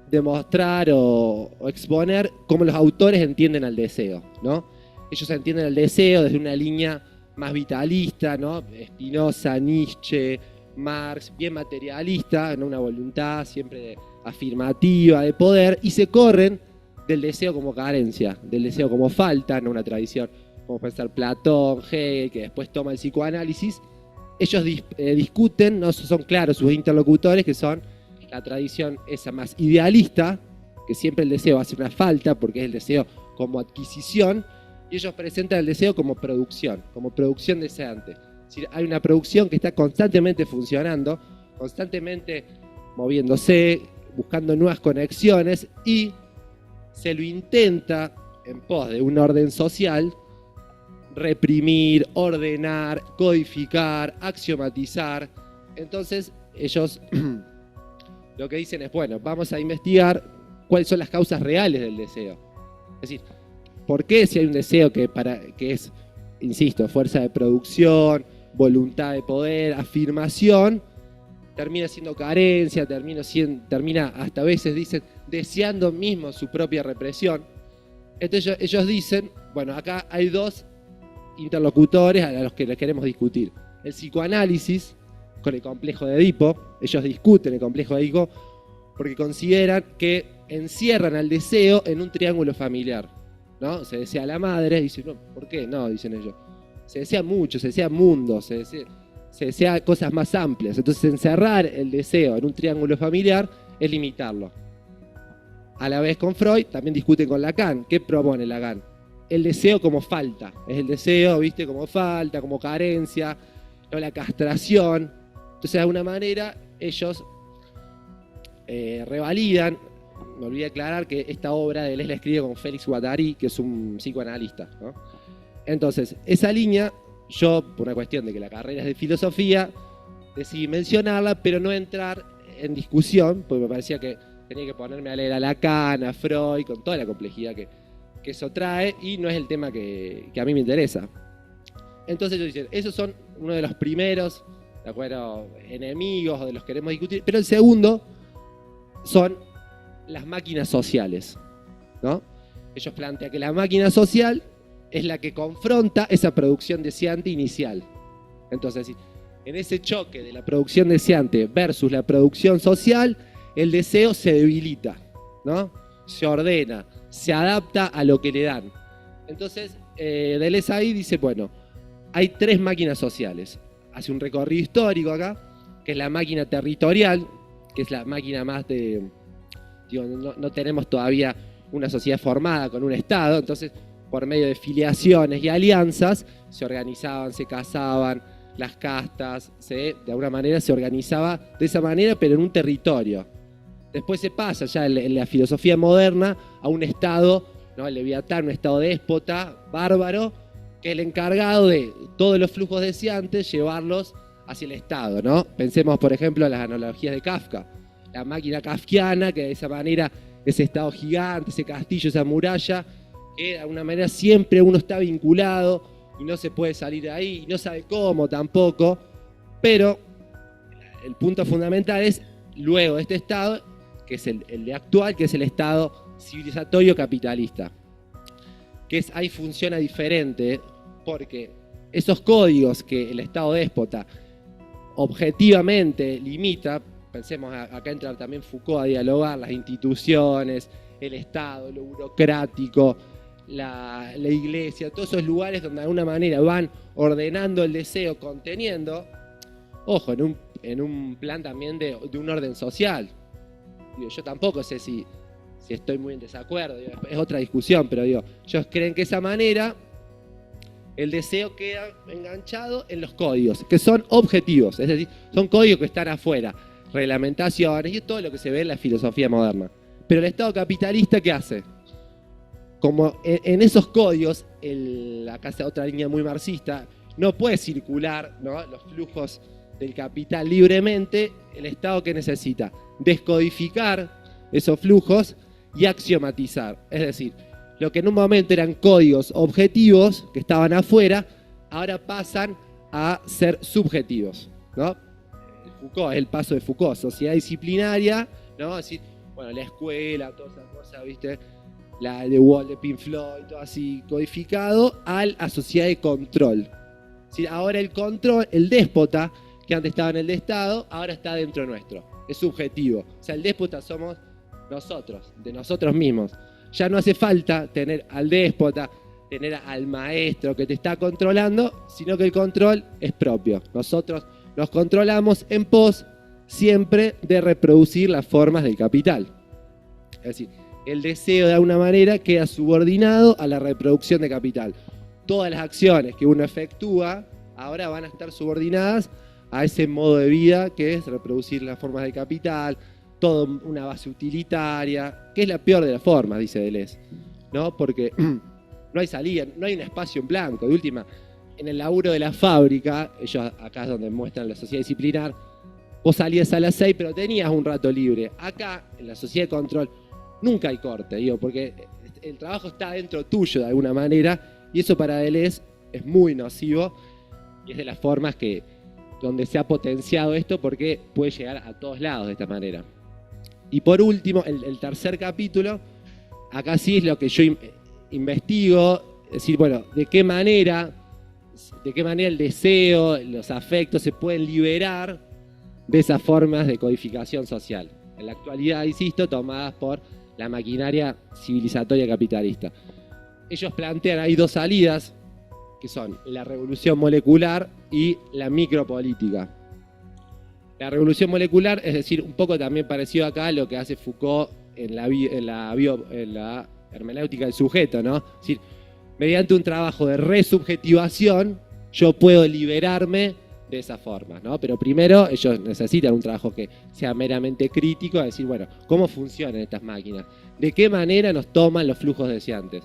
demostrar o exponer cómo los autores entienden al deseo, ¿no? Ellos entienden el deseo desde una línea más vitalista, ¿no? Spinoza, Nietzsche, Marx, bien materialista, ¿no? Una voluntad siempre afirmativa de poder, y se corren del deseo como carencia, del deseo como falta, ¿no? Una tradición, como pensar Platón, Hegel, que después toma el psicoanálisis. Ellos discuten, no son claros sus interlocutores, que son la tradición esa más idealista, que siempre el deseo hace una falta, porque es el deseo como adquisición, y ellos presentan el deseo como producción deseante. Es decir, hay una producción que está constantemente funcionando, constantemente moviéndose, buscando nuevas conexiones, y se lo intenta, en pos de un orden social, reprimir, ordenar, codificar, axiomatizar. Entonces ellos lo que dicen es, bueno, vamos a investigar cuáles son las causas reales del deseo. Es decir, ¿por qué si hay un deseo que es, insisto, fuerza de producción, voluntad de poder, afirmación, termina siendo carencia, termina hasta a veces, dicen, deseando mismo su propia represión? Entonces ellos dicen, bueno, acá hay 2 interlocutores a los que les queremos discutir. El psicoanálisis con el complejo de Edipo. Ellos discuten el complejo de Edipo porque consideran que encierran al deseo en un triángulo familiar, ¿no? Se desea a la madre, dicen, no, ¿por qué? No, dicen ellos. Se desea mucho, se desea mundo, se desea cosas más amplias. Entonces encerrar el deseo en un triángulo familiar es limitarlo. A la vez con Freud también discuten con Lacan. ¿Qué propone Lacan? El deseo como falta. Es el deseo, ¿viste? Como falta, como carencia, ¿no? La castración. Entonces, de alguna manera, ellos revalidan. Me olvidé aclarar que esta obra él la escribe con Félix Guattari, que es un psicoanalista, ¿no? Entonces, esa línea, yo, por una cuestión de que la carrera es de filosofía, decidí mencionarla, pero no entrar en discusión, porque me parecía que tenía que ponerme a leer a Lacan, a Freud, con toda la complejidad que eso trae, y no es el tema que a mí me interesa. Entonces ellos dicen, esos son uno de los primeros, ¿de acuerdo?, enemigos de los que queremos discutir, pero el segundo son las máquinas sociales, ¿no? Ellos plantean que la máquina social es la que confronta esa producción deseante inicial. Entonces, en ese choque de la producción deseante versus la producción social, el deseo se debilita, ¿no? Se ordena, se adapta a lo que le dan. Entonces, Deleuze ahí dice, bueno, hay 3 máquinas sociales. Hace un recorrido histórico acá, que es la máquina territorial, que es la máquina más de... Digo, no tenemos todavía una sociedad formada con un Estado, entonces por medio de filiaciones y alianzas se organizaban, se casaban, las castas, de alguna manera se organizaba de esa manera, pero en un territorio. Después se pasa ya en la filosofía moderna a un Estado, ¿no? El Leviatán, un Estado déspota, bárbaro, que es el encargado de todos los flujos deseantes llevarlos hacia el Estado, ¿no? Pensemos, por ejemplo, en las analogías de Kafka. La máquina kafkiana, que de esa manera, ese Estado gigante, ese castillo, esa muralla, que de alguna manera siempre uno está vinculado y no se puede salir de ahí, y no sabe cómo tampoco, pero el punto fundamental es, luego de este Estado, que es el de actual, que es el Estado civilizatorio capitalista. Ahí funciona diferente, porque esos códigos que el Estado déspota objetivamente limita, pensemos, acá entra también Foucault a dialogar, las instituciones, el Estado, lo burocrático, la iglesia, todos esos lugares donde de alguna manera van ordenando el deseo, conteniendo, ojo, en un plan también de un orden social. Digo, yo tampoco sé si estoy muy en desacuerdo, digo, es otra discusión, pero digo, ellos creen que esa manera el deseo queda enganchado en los códigos, que son objetivos, es decir, son códigos que están afuera, reglamentaciones y todo lo que se ve en la filosofía moderna. Pero el Estado capitalista, ¿qué hace? Como en esos códigos, acá está otra línea muy marxista, no puede circular, ¿no?, los flujos del capital libremente. El Estado, ¿qué necesita? Descodificar esos flujos y axiomatizar. Es decir, lo que en un momento eran códigos objetivos que estaban afuera, ahora pasan a ser subjetivos, ¿no? Foucault, es el paso de Foucault, sociedad disciplinaria, ¿no? Es decir, bueno, la escuela, toda esa cosa, ¿viste? La de Wall, de Pink Floyd, todo así codificado, a sociedad de control. Es decir, ahora el control, el déspota, que antes estaba en el de Estado, ahora está dentro nuestro. Es subjetivo. O sea, el déspota somos nosotros, de nosotros mismos. Ya no hace falta tener al déspota, tener al maestro que te está controlando, sino que el control es propio. Nosotros nos controlamos en pos siempre de reproducir las formas del capital. Es decir, el deseo de alguna manera queda subordinado a la reproducción de capital. Todas las acciones que uno efectúa ahora van a estar subordinadas a ese modo de vida que es reproducir las formas del capital, toda una base utilitaria, que es la peor de las formas, dice Deleuze, ¿no? Porque no hay salida, no hay un espacio en blanco. De última, en el laburo de la fábrica, ellos acá es donde muestran la sociedad disciplinar, vos salías a las 6 pero tenías un rato libre. Acá, en la sociedad de control, nunca hay corte, digo, porque el trabajo está dentro tuyo de alguna manera, y eso para Deleuze es muy nocivo, y es de las formas donde se ha potenciado esto, porque puede llegar a todos lados de esta manera. Y por último, el tercer capítulo, acá sí es lo que yo investigo, es decir, bueno, de qué manera el deseo, los afectos se pueden liberar de esas formas de codificación social. En la actualidad, insisto, tomadas por la maquinaria civilizatoria capitalista. Ellos plantean ahí dos salidas, que son la revolución molecular y la micropolítica. La revolución molecular, es decir, un poco también parecido acá a lo que hace Foucault en la hermenéutica del sujeto, ¿no? Es decir, mediante un trabajo de resubjetivación, yo puedo liberarme de esas formas, ¿no? Pero primero ellos necesitan un trabajo que sea meramente crítico, es decir, bueno, ¿cómo funcionan estas máquinas? ¿De qué manera nos toman los flujos deseantes?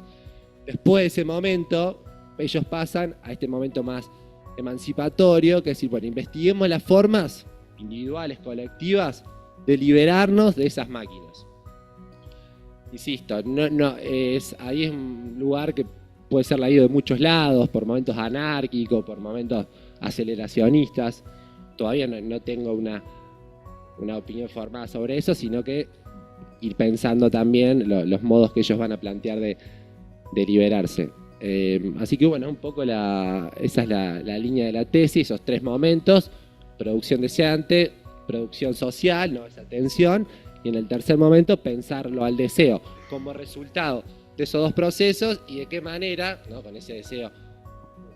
Después de ese momento, ellos pasan a este momento más emancipatorio, que es decir, bueno, investiguemos las formas individuales, colectivas, de liberarnos de esas máquinas. Insisto, ahí es un lugar que puede ser leído de muchos lados, por momentos anárquicos, por momentos aceleracionistas. Todavía no tengo una opinión formada sobre eso, sino que ir pensando también los modos que ellos van a plantear de liberarse. Así que bueno, un poco esa es la línea de la tesis, esos tres momentos: producción deseante, producción social, ¿no?, esa tensión, y en el tercer momento pensarlo al deseo como resultado de esos dos procesos, y de qué manera, ¿no?, con ese deseo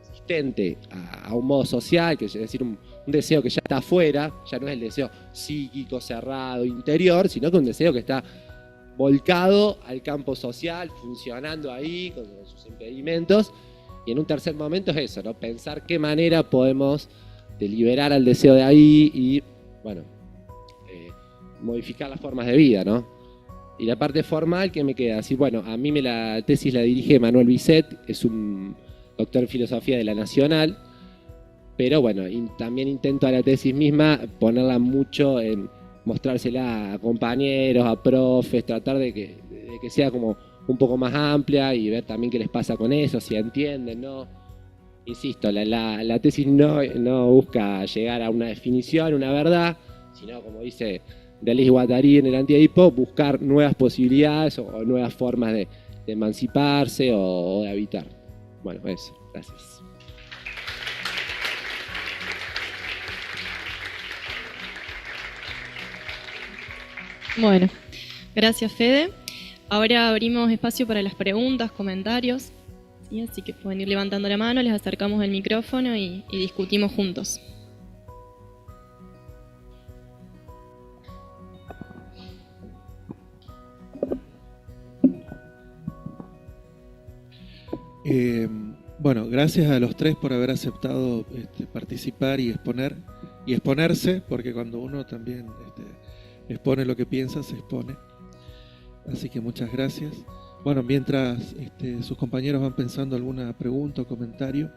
existente a un modo social, que es decir, un deseo que ya está afuera, ya no es el deseo psíquico, cerrado, interior, sino que un deseo que está volcado al campo social, funcionando ahí con sus impedimentos. Y en un tercer momento es eso, ¿no?, pensar qué manera podemos liberar al deseo de ahí y, bueno, modificar las formas de vida, ¿no? Y la parte formal, ¿qué me queda? Así, bueno, a mí la tesis la dirige Manuel Bisset, es un doctor en filosofía de la Nacional, pero bueno, también intento a la tesis misma ponerla mucho en mostrársela a compañeros, a profes, tratar de que sea como un poco más amplia y ver también qué les pasa con eso, si entienden, ¿no? Insisto, la tesis no busca llegar a una definición, una verdad, sino, como dice Deleuze y Guattari en el Anti-Edipo, buscar nuevas posibilidades o nuevas formas de emanciparse o de habitar. Bueno, eso. Gracias. Bueno, gracias, Fede. Ahora abrimos espacio para las preguntas, comentarios, ¿sí? Así que pueden ir levantando la mano, les acercamos el micrófono y discutimos juntos. Bueno, gracias a los tres por haber aceptado participar y exponerse, porque cuando uno también expone lo que piensa, se expone. Así que muchas gracias. Bueno, mientras sus compañeros van pensando alguna pregunta o comentario,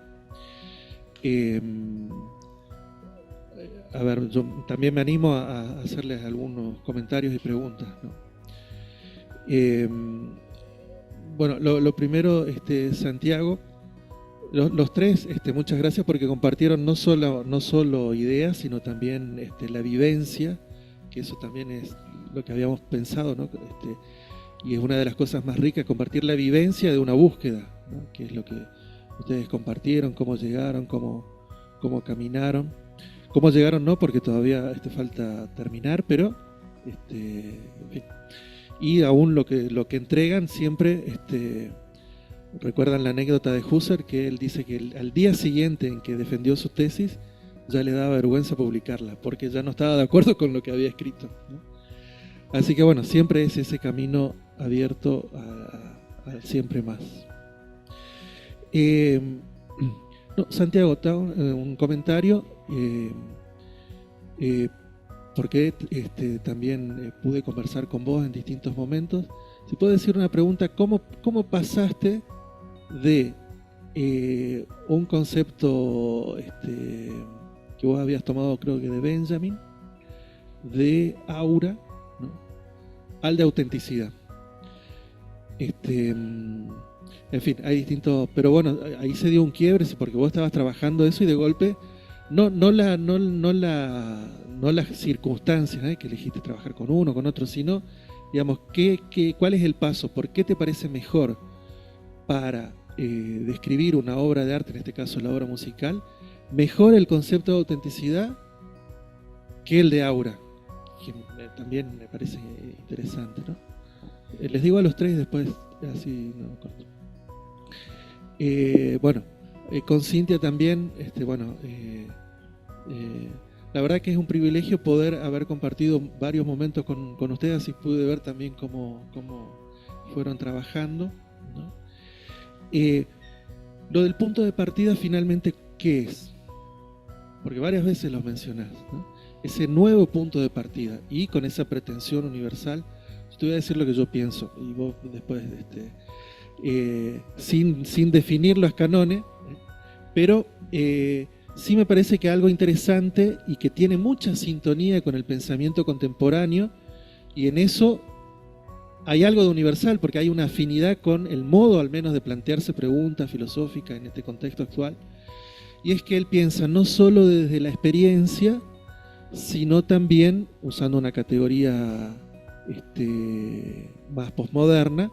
a ver, yo también me animo a hacerles algunos comentarios y preguntas, ¿no? Bueno, lo primero, Santiago, los tres, muchas gracias porque compartieron no solo ideas, sino también la vivencia, que eso también es lo que habíamos pensado, ¿no? Y es una de las cosas más ricas, compartir la vivencia de una búsqueda, ¿no? Que es lo que ustedes compartieron, cómo llegaron, cómo caminaron. Cómo llegaron no, porque todavía falta terminar, pero en fin. Y aún lo que entregan siempre, recuerdan la anécdota de Husserl, que él dice que al día siguiente en que defendió su tesis, ya le daba vergüenza publicarla, porque ya no estaba de acuerdo con lo que había escrito, ¿no? Así que bueno, siempre es ese camino abierto a siempre más. Santiago, un comentario, porque también pude conversar con vos en distintos momentos. Si puedo decir una pregunta, ¿cómo pasaste de un concepto que vos habías tomado, creo que de Benjamin, de aura, ¿no?, al de autenticidad? En fin, hay distintos, pero bueno, ahí se dio un quiebre porque vos estabas trabajando eso y de golpe no las circunstancias, que elegiste trabajar con uno, con otro, sino, digamos, ¿cuál es el paso? ¿Por qué te parece mejor para describir una obra de arte, en este caso la obra musical, mejor el concepto de autenticidad que el de aura? Que también me parece interesante, ¿no? Les digo a los tres después, así no corto. Bueno, con Cintia también, la verdad que es un privilegio poder haber compartido varios momentos con ustedes y pude ver también cómo fueron trabajando, ¿no? Lo del punto de partida finalmente, ¿qué es? Porque varias veces lo mencionás, ¿no? Ese nuevo punto de partida y con esa pretensión universal. Yo te voy a decir lo que yo pienso y vos después, sin definir los canones, pero sí me parece que algo interesante y que tiene mucha sintonía con el pensamiento contemporáneo, y en eso hay algo de universal, porque hay una afinidad con el modo al menos de plantearse preguntas filosóficas en este contexto actual, y es que él piensa no solo desde la experiencia, sino también, usando una categoría más posmoderna,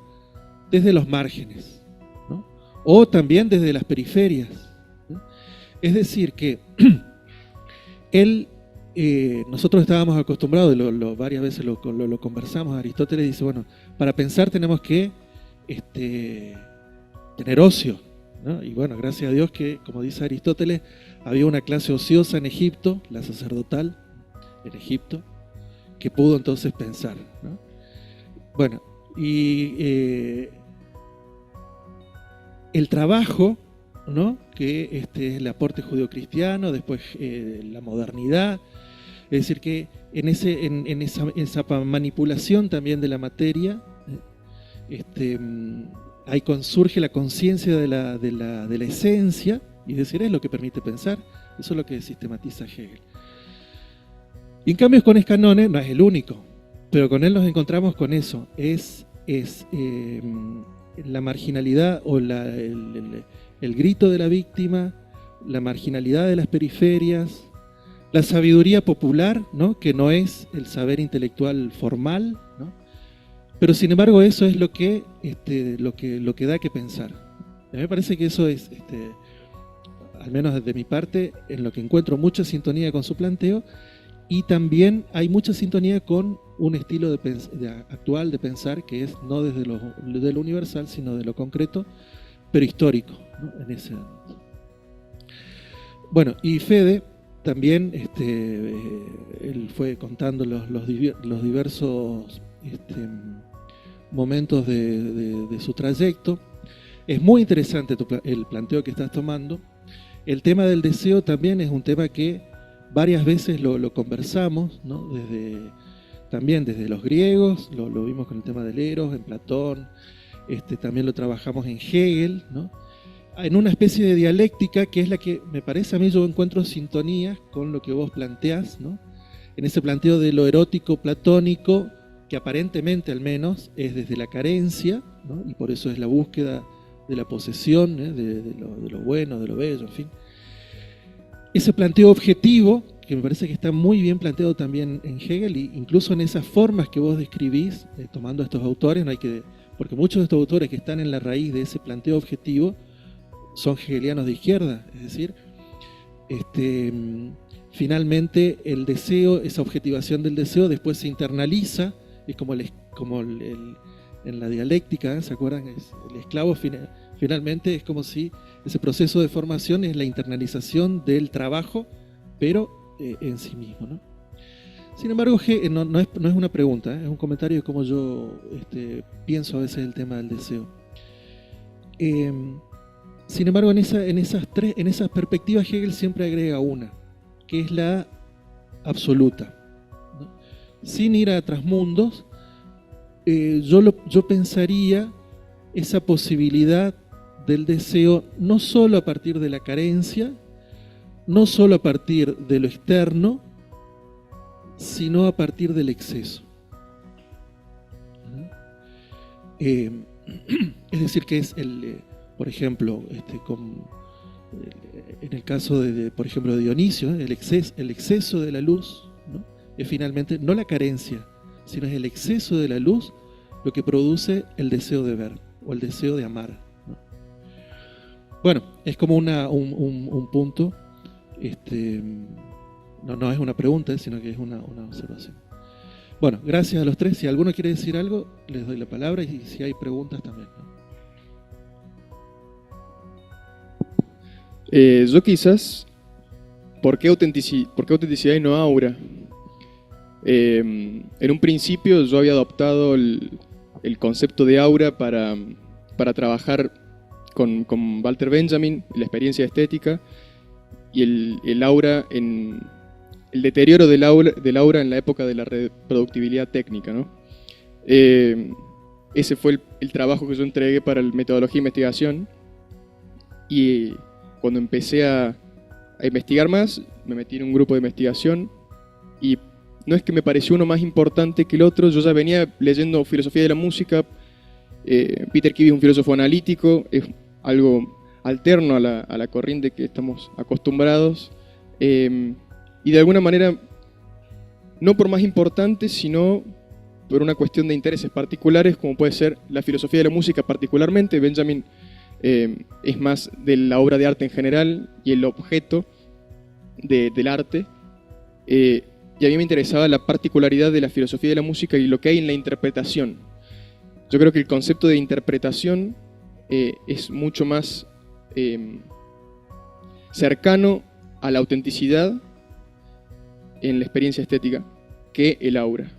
desde los márgenes, ¿no? O también desde las periferias, ¿no? Es decir, que él, nosotros estábamos acostumbrados, varias veces lo conversamos, Aristóteles dice, bueno, para pensar tenemos que tener ocio, ¿no? Y bueno, gracias a Dios que, como dice Aristóteles, había una clase ociosa en Egipto, la sacerdotal en Egipto, que pudo entonces pensar, ¿no? Bueno, y el trabajo, ¿no?, que es el aporte judeocristiano, después la modernidad, es decir, que en esa manipulación también de la materia, ahí surge la conciencia de la esencia, y es decir, es lo que permite pensar. Eso es lo que sistematiza Hegel. Y en cambio con Escanone no es el único, pero con él nos encontramos con eso, es la marginalidad o el grito de la víctima, la marginalidad de las periferias, la sabiduría popular, ¿no?, que no es el saber intelectual formal, ¿no?, pero sin embargo eso es lo que da que pensar. A mí me parece que eso es, al menos desde mi parte, en lo que encuentro mucha sintonía con su planteo, y también hay mucha sintonía con un estilo actual de pensar que es no desde de lo universal, sino de lo concreto, pero histórico, ¿no? En ese ámbito. Bueno, y Fede también, él fue contando los diversos momentos de su trayecto. Es muy interesante el planteo que estás tomando. El tema del deseo también es un tema que varias veces lo conversamos, ¿no? También desde los griegos, lo vimos con el tema del Eros, en Platón, también lo trabajamos en Hegel, ¿no? En una especie de dialéctica que es la que me parece a mí, yo encuentro sintonías con lo que vos planteás, ¿no? En ese planteo de lo erótico platónico, que aparentemente al menos es desde la carencia, ¿no? Y por eso es la búsqueda de la posesión, de lo bueno, de lo bello, en fin. Ese planteo objetivo, que me parece que está muy bien planteado también en Hegel, e incluso en esas formas que vos describís, tomando a estos autores, porque muchos de estos autores que están en la raíz de ese planteo objetivo son hegelianos de izquierda, es decir, finalmente el deseo, esa objetivación del deseo después se internaliza, es como en la dialéctica, ¿se acuerdan? El esclavo finalmente es como si ese proceso de formación es la internalización del trabajo, pero en sí mismo, ¿no? Sin embargo, no es una pregunta, es un comentario de cómo yo pienso a veces el tema del deseo. Sin embargo, en esas perspectivas Hegel siempre agrega una, que es la absoluta, ¿no? Sin ir a trasmundos, yo pensaría esa posibilidad del deseo no solo a partir de la carencia, no solo a partir de lo externo, sino a partir del exceso. Es decir, que es por ejemplo, en el caso por ejemplo, de Dionisio, el exceso de la luz, ¿no? Es finalmente no la carencia, sino es el exceso de la luz lo que produce el deseo de ver o el deseo de amar, ¿no? Bueno, es como un punto, no es una pregunta, sino que es una observación. Bueno, gracias a los tres. Si alguno quiere decir algo, les doy la palabra, y si hay preguntas también, ¿no? Yo quizás, ¿por qué autenticidad y no aura? En un principio yo había adoptado el concepto de aura para trabajar con Walter Benjamin, la experiencia estética, y el aura el deterioro del aura en la época de la reproductibilidad técnica, ¿no? Ese fue el trabajo que yo entregué para la metodología de investigación, y cuando empecé a investigar más, me metí en un grupo de investigación, y no es que me pareció uno más importante que el otro, yo ya venía leyendo filosofía de la música. Peter Kivy es un filósofo analítico, es algo alterno a la corriente que estamos acostumbrados, y de alguna manera, no por más importante, sino por una cuestión de intereses particulares, como puede ser la filosofía de la música particularmente. Benjamin es más de la obra de arte en general y el objeto del arte, y a mí me interesaba la particularidad de la filosofía de la música y lo que hay en la interpretación. Yo creo que el concepto de interpretación es mucho más cercano a la autenticidad en la experiencia estética que el aura.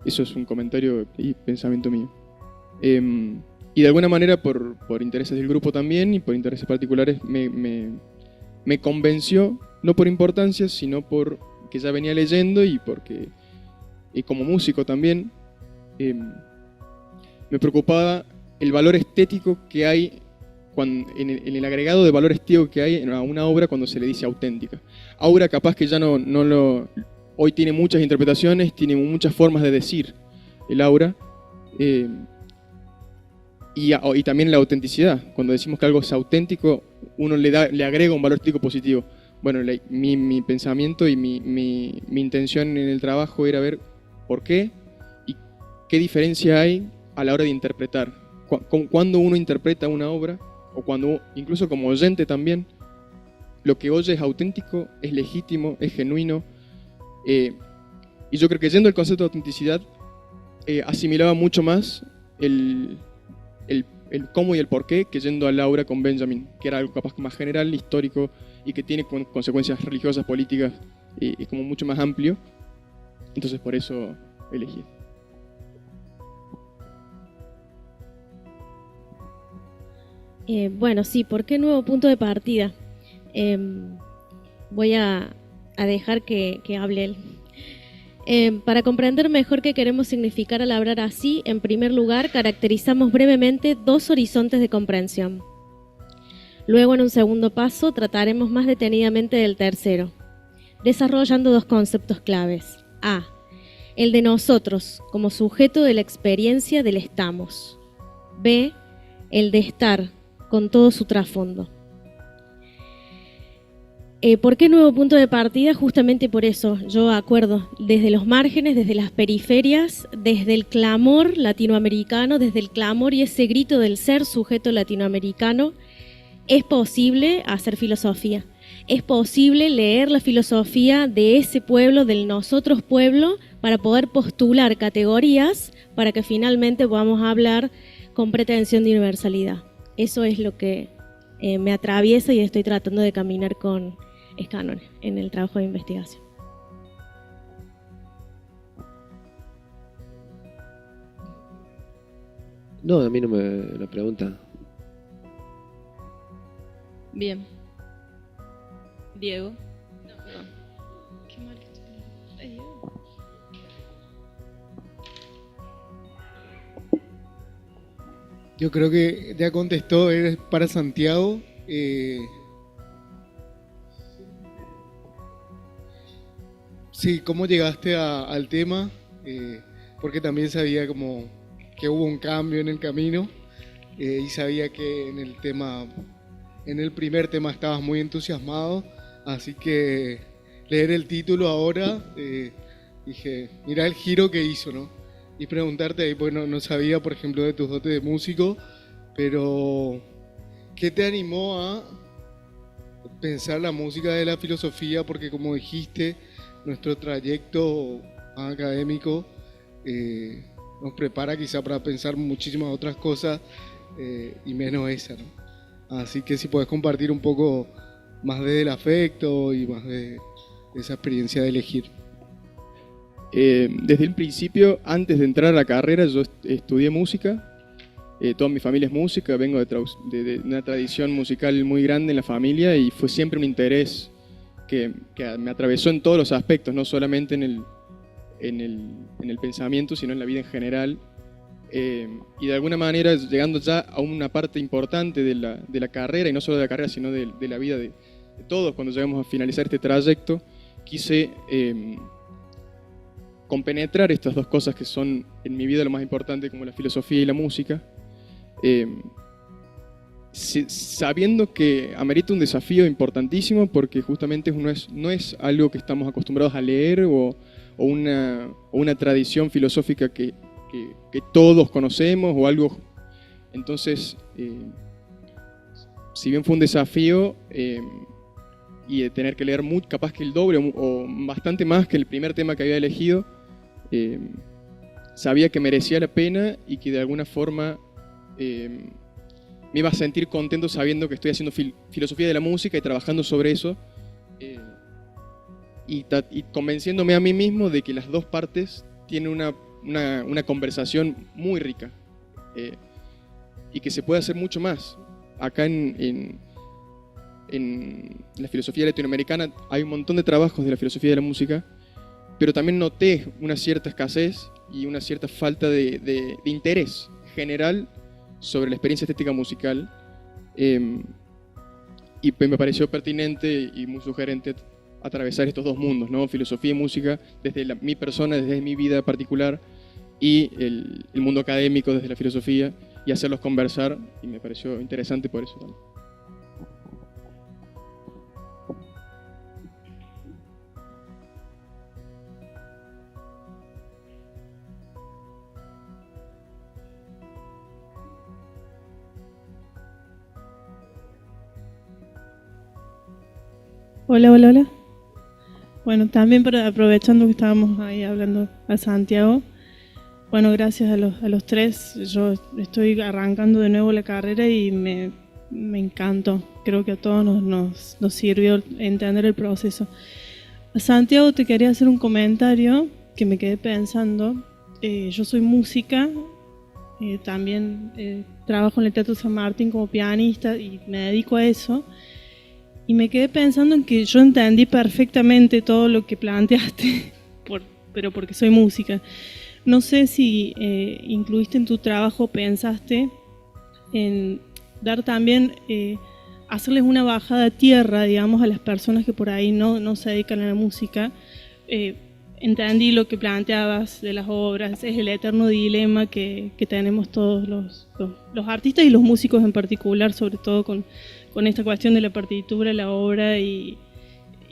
Eso es un comentario y pensamiento mío. Y de alguna manera, por intereses del grupo también y por intereses particulares, me convenció, no por importancia, sino por que ya venía leyendo y porque, como músico también, me preocupaba el valor estético que hay, en el agregado de valor estético que hay en una obra cuando se le dice auténtica. Aura capaz que ya hoy tiene muchas interpretaciones, tiene muchas formas de decir el aura, y también la autenticidad. Cuando decimos que algo es auténtico, uno le agrega un valor estético positivo. Bueno, mi pensamiento y mi intención en el trabajo era ver por qué y qué diferencia hay a la hora de interpretar. Cuando uno interpreta una obra, o cuando, incluso como oyente también, lo que oye es auténtico, es legítimo, es genuino, Y yo creo que yendo al concepto de autenticidad, asimilaba mucho más el cómo y el por qué que yendo a Laura con Benjamin, que era algo capaz más general, histórico y que tiene consecuencias religiosas, políticas y como mucho más amplio. Entonces por eso elegí. Bueno, sí, ¿por qué nuevo punto de partida? Voy a dejar que hable él. Para comprender mejor qué queremos significar al hablar así, en primer lugar, caracterizamos brevemente dos horizontes de comprensión. Luego, en un segundo paso, trataremos más detenidamente del tercero, desarrollando dos conceptos claves. A. El de nosotros, como sujeto de la experiencia del estamos. B. El de estar, con todo su trasfondo. ¿Por qué nuevo punto de partida? Justamente por eso, yo acuerdo, desde los márgenes, desde las periferias, desde el clamor latinoamericano, desde el clamor y ese grito del ser sujeto latinoamericano, es posible hacer filosofía. Es posible leer la filosofía de ese pueblo, del nosotros pueblo, para poder postular categorías para que finalmente podamos hablar con pretensión de universalidad. Eso es lo que me atraviesa y estoy tratando de caminar con Scannone en el trabajo de investigación. No, a mí no me lo pregunta. Bien. Diego. No, perdón. Qué mal que estoy. Ay, Diego. Yo creo que ya contestó, es para Santiago. Sí, ¿cómo llegaste al tema? Porque también sabía como que hubo un cambio en el camino y sabía que en el primer tema estabas muy entusiasmado, así que leer el título ahora, dije, mira el giro que hizo, ¿no? Y preguntarte, bueno, no sabía, por ejemplo, de tus dotes de músico, pero ¿qué te animó a pensar la música de la filosofía? Porque como dijiste, nuestro trayecto académico nos prepara quizá para pensar muchísimas otras cosas y menos esa, ¿no? Así que si puedes compartir un poco más del afecto y más de esa experiencia de elegir. Desde el principio, antes de entrar a la carrera, yo estudié música. Toda mi familia es música, vengo de una tradición musical muy grande en la familia y fue siempre un interés que me atravesó en todos los aspectos, no solamente en el pensamiento, sino en la vida en general. Y de alguna manera, llegando ya a una parte importante de la carrera, y no solo de la carrera, sino de la vida de todos, cuando llegamos a finalizar este trayecto, quise compenetrar estas dos cosas que son en mi vida lo más importante, como la filosofía y la música, sabiendo que amerita un desafío importantísimo, porque justamente no es algo que estamos acostumbrados a leer o una tradición filosófica que todos conocemos o algo. Entonces, si bien fue un desafío y de tener que leer capaz que el doble o bastante más que el primer tema que había elegido, sabía que merecía la pena y que de alguna forma me iba a sentir contento sabiendo que estoy haciendo filosofía de la música y trabajando sobre eso y convenciéndome a mí mismo de que las dos partes tienen una conversación muy rica y que se puede hacer mucho más. Acá en la filosofía latinoamericana hay un montón de trabajos de la filosofía de la música, pero también noté una cierta escasez y una cierta falta de interés general sobre la experiencia estética musical, y me pareció pertinente y muy sugerente atravesar estos dos mundos, ¿no? Filosofía y música desde mi persona, desde mi vida particular, y el mundo académico desde la filosofía, y hacerlos conversar, y me pareció interesante por eso también. Hola, hola, hola. Bueno, también aprovechando que estábamos ahí hablando a Santiago, bueno, gracias a los tres. Yo estoy arrancando de nuevo la carrera y me encantó. Creo que a todos nos sirvió entender el proceso. A Santiago te quería hacer un comentario que me quedé pensando. Yo soy música, también trabajo en el Teatro San Martín como pianista y me dedico a eso. Y me quedé pensando en que yo entendí perfectamente todo lo que planteaste, pero porque soy música. No sé si incluiste en tu trabajo, pensaste en dar también, hacerles una bajada a tierra, digamos, a las personas que por ahí no se dedican a la música. Entendí lo que planteabas de las obras, es el eterno dilema que tenemos todos los artistas y los músicos en particular, sobre todo con esta cuestión de la partitura, la obra y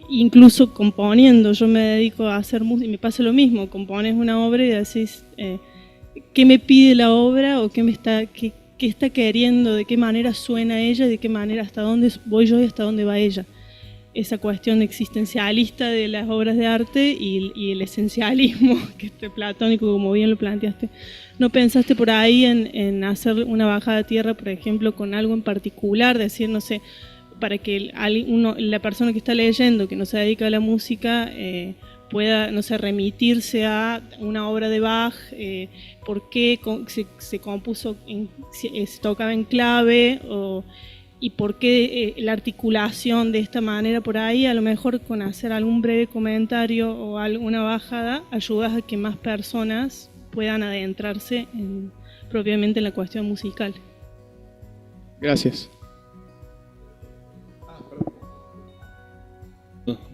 incluso componiendo. Yo me dedico a hacer música y me pasa lo mismo, compones una obra y decís qué me pide la obra o qué está queriendo, de qué manera suena ella, de qué manera, hasta dónde voy yo y hasta dónde va ella. Esa cuestión existencialista de las obras de arte y el esencialismo, que es platónico, como bien lo planteaste. ¿No pensaste por ahí en hacer una bajada a tierra, por ejemplo, con algo en particular? Decir, no sé, para que la persona que está leyendo, que no se dedica a la música, pueda, no sé, remitirse a una obra de Bach, por qué se compuso, se tocaba en clave, y por qué la articulación de esta manera por ahí. A lo mejor con hacer algún breve comentario o alguna bajada ayudas a que más personas puedan adentrarse propiamente en la cuestión musical. Gracias.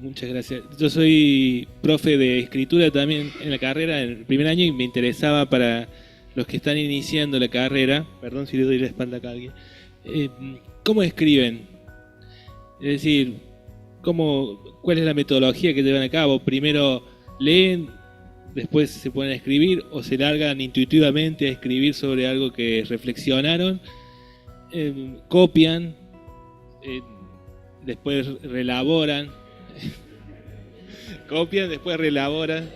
Muchas gracias. Yo soy profe de escritura también en la carrera, en el primer año, y me interesaba para los que están iniciando la carrera, perdón si le doy la espalda a alguien, ¿cómo escriben? Es decir, ¿cuál es la metodología que llevan a cabo? Primero leen, después se ponen a escribir, o se largan intuitivamente a escribir sobre algo que reflexionaron, copian, después reelaboran, copian, después reelaboran.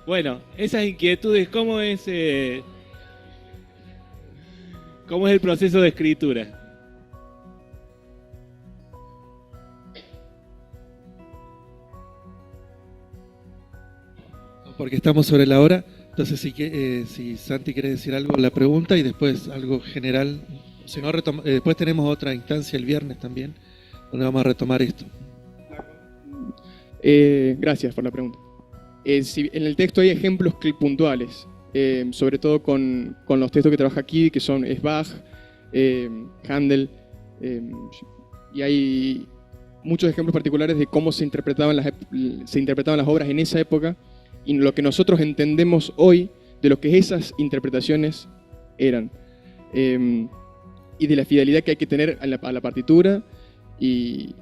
Bueno, esas inquietudes, ¿cómo es el proceso de escritura? Porque estamos sobre la hora, entonces si Santi quiere decir algo, la pregunta y después algo general. Si no, después tenemos otra instancia el viernes también, donde vamos a retomar esto. Gracias por la pregunta. En el texto hay ejemplos puntuales, sobre todo con los textos que trabaja aquí, que es Bach, Handel, y hay muchos ejemplos particulares de cómo se interpretaban las obras en esa época y lo que nosotros entendemos hoy de lo que esas interpretaciones eran, y de la fidelidad que hay que tener a la partitura. Y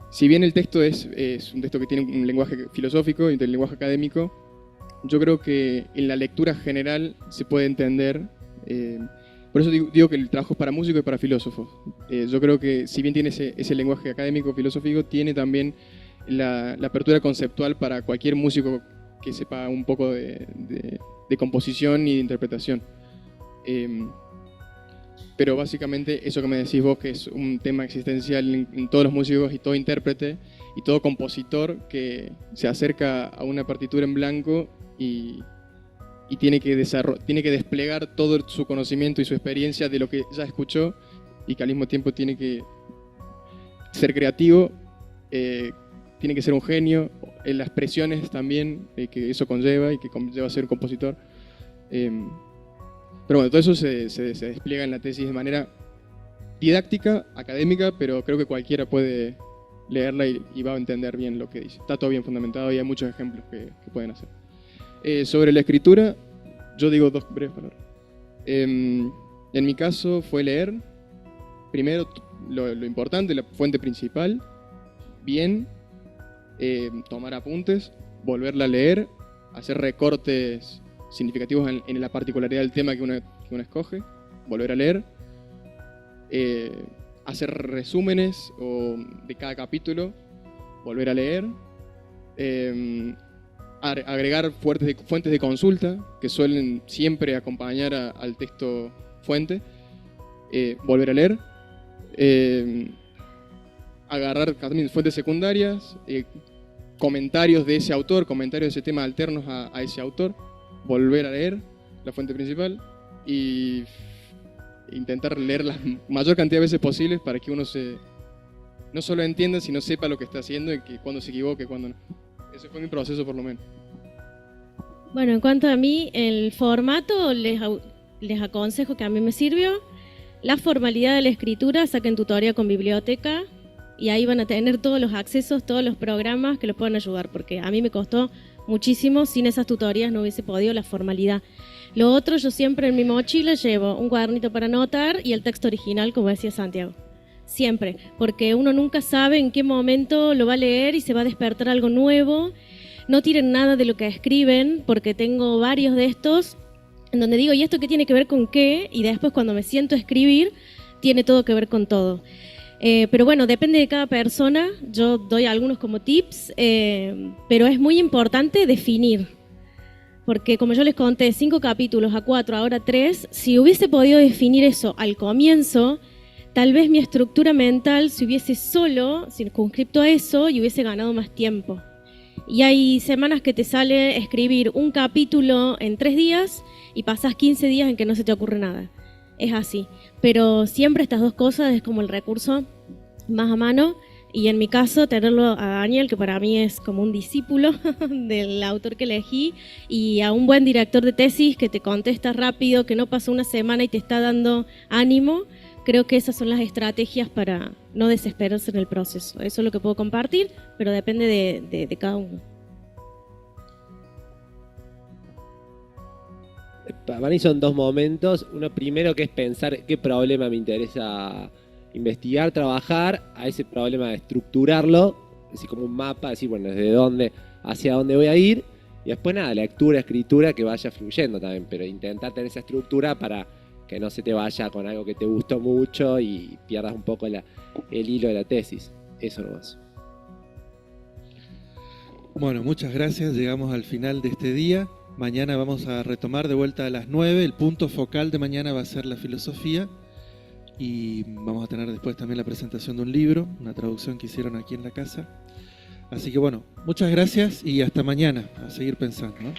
si bien el texto es un texto que tiene un lenguaje filosófico y un lenguaje académico, yo creo que en la lectura general se puede entender. Por eso digo que el trabajo es para músicos y para filósofos. Yo creo que si bien tiene ese lenguaje académico filosófico, tiene también la apertura conceptual para cualquier músico que sepa un poco de composición y de interpretación. Pero básicamente eso que me decís vos, que es un tema existencial en todos los músicos y todo intérprete y todo compositor que se acerca a una partitura en blanco y tiene que desplegar todo su conocimiento y su experiencia de lo que ya escuchó, y que al mismo tiempo tiene que ser creativo, tiene que ser un genio en las presiones también que eso conlleva y que conlleva ser un compositor. Pero bueno, todo eso se despliega en la tesis de manera didáctica, académica, pero creo que cualquiera puede leerla y va a entender bien lo que dice. Está todo bien fundamentado y hay muchos ejemplos que pueden hacer. Sobre la escritura, yo digo dos breves palabras. En mi caso fue leer, primero lo importante, la fuente principal, bien, tomar apuntes, volverla a leer, hacer recortes significativos en la particularidad del tema que uno escoge, volver a leer, hacer resúmenes de cada capítulo, volver a leer, Agregar fuentes de consulta que suelen siempre acompañar al texto fuente, volver a leer, agarrar también fuentes secundarias, comentarios de ese autor, comentarios de ese tema alternos a ese autor, volver a leer la fuente principal y intentar leer la mayor cantidad de veces posibles para que uno no solo entienda, sino sepa lo que está haciendo y que cuando se equivoque, cuando no. Ese fue mi proceso, por lo menos. Bueno, en cuanto a mí, el formato les aconsejo que a mí me sirvió. La formalidad de la escritura, saquen tutoría con biblioteca y ahí van a tener todos los accesos, todos los programas que los puedan ayudar, porque a mí me costó muchísimo, sin esas tutorías no hubiese podido la formalidad. Lo otro, yo siempre en mi mochila llevo un cuadernito para anotar y el texto original, como decía Santiago. Siempre, porque uno nunca sabe en qué momento lo va a leer y se va a despertar algo nuevo. No tiren nada de lo que escriben, porque tengo varios de estos en donde digo, ¿y esto qué tiene que ver con qué? Y después cuando me siento a escribir, tiene todo que ver con todo. Pero bueno, depende de cada persona. Yo doy algunos como tips, pero es muy importante definir. Porque como yo les conté, 5 capítulos a 4, ahora 3, si hubiese podido definir eso al comienzo, tal vez mi estructura mental se hubiese solo circunscripto a eso y hubiese ganado más tiempo. Y hay semanas que te sale escribir un capítulo en 3 días y pasas 15 días en que no se te ocurre nada. Es así. Pero siempre estas dos cosas es como el recurso más a mano. Y en mi caso, tenerlo a Daniel, que para mí es como un discípulo del autor que elegí, y a un buen director de tesis que te contesta rápido, que no pasó una semana y te está dando ánimo. Creo que esas son las estrategias para no desesperarse en el proceso. Eso es lo que puedo compartir, pero depende de cada uno. Para mí son 2 momentos. Uno primero que es pensar qué problema me interesa investigar, trabajar, a ese problema estructurarlo, así como un mapa, decir, bueno, desde dónde, hacia dónde voy a ir. Y después nada, lectura, escritura, que vaya fluyendo también, pero intentar tener esa estructura para que no se te vaya con algo que te gustó mucho y pierdas un poco el hilo de la tesis. Eso nomás. Bueno, muchas gracias. Llegamos al final de este día. Mañana vamos a retomar de vuelta a las 9. El punto focal de mañana va a ser la filosofía. Y vamos a tener después también la presentación de un libro, una traducción que hicieron aquí en la casa. Así que bueno, muchas gracias y hasta mañana. A seguir pensando, ¿no?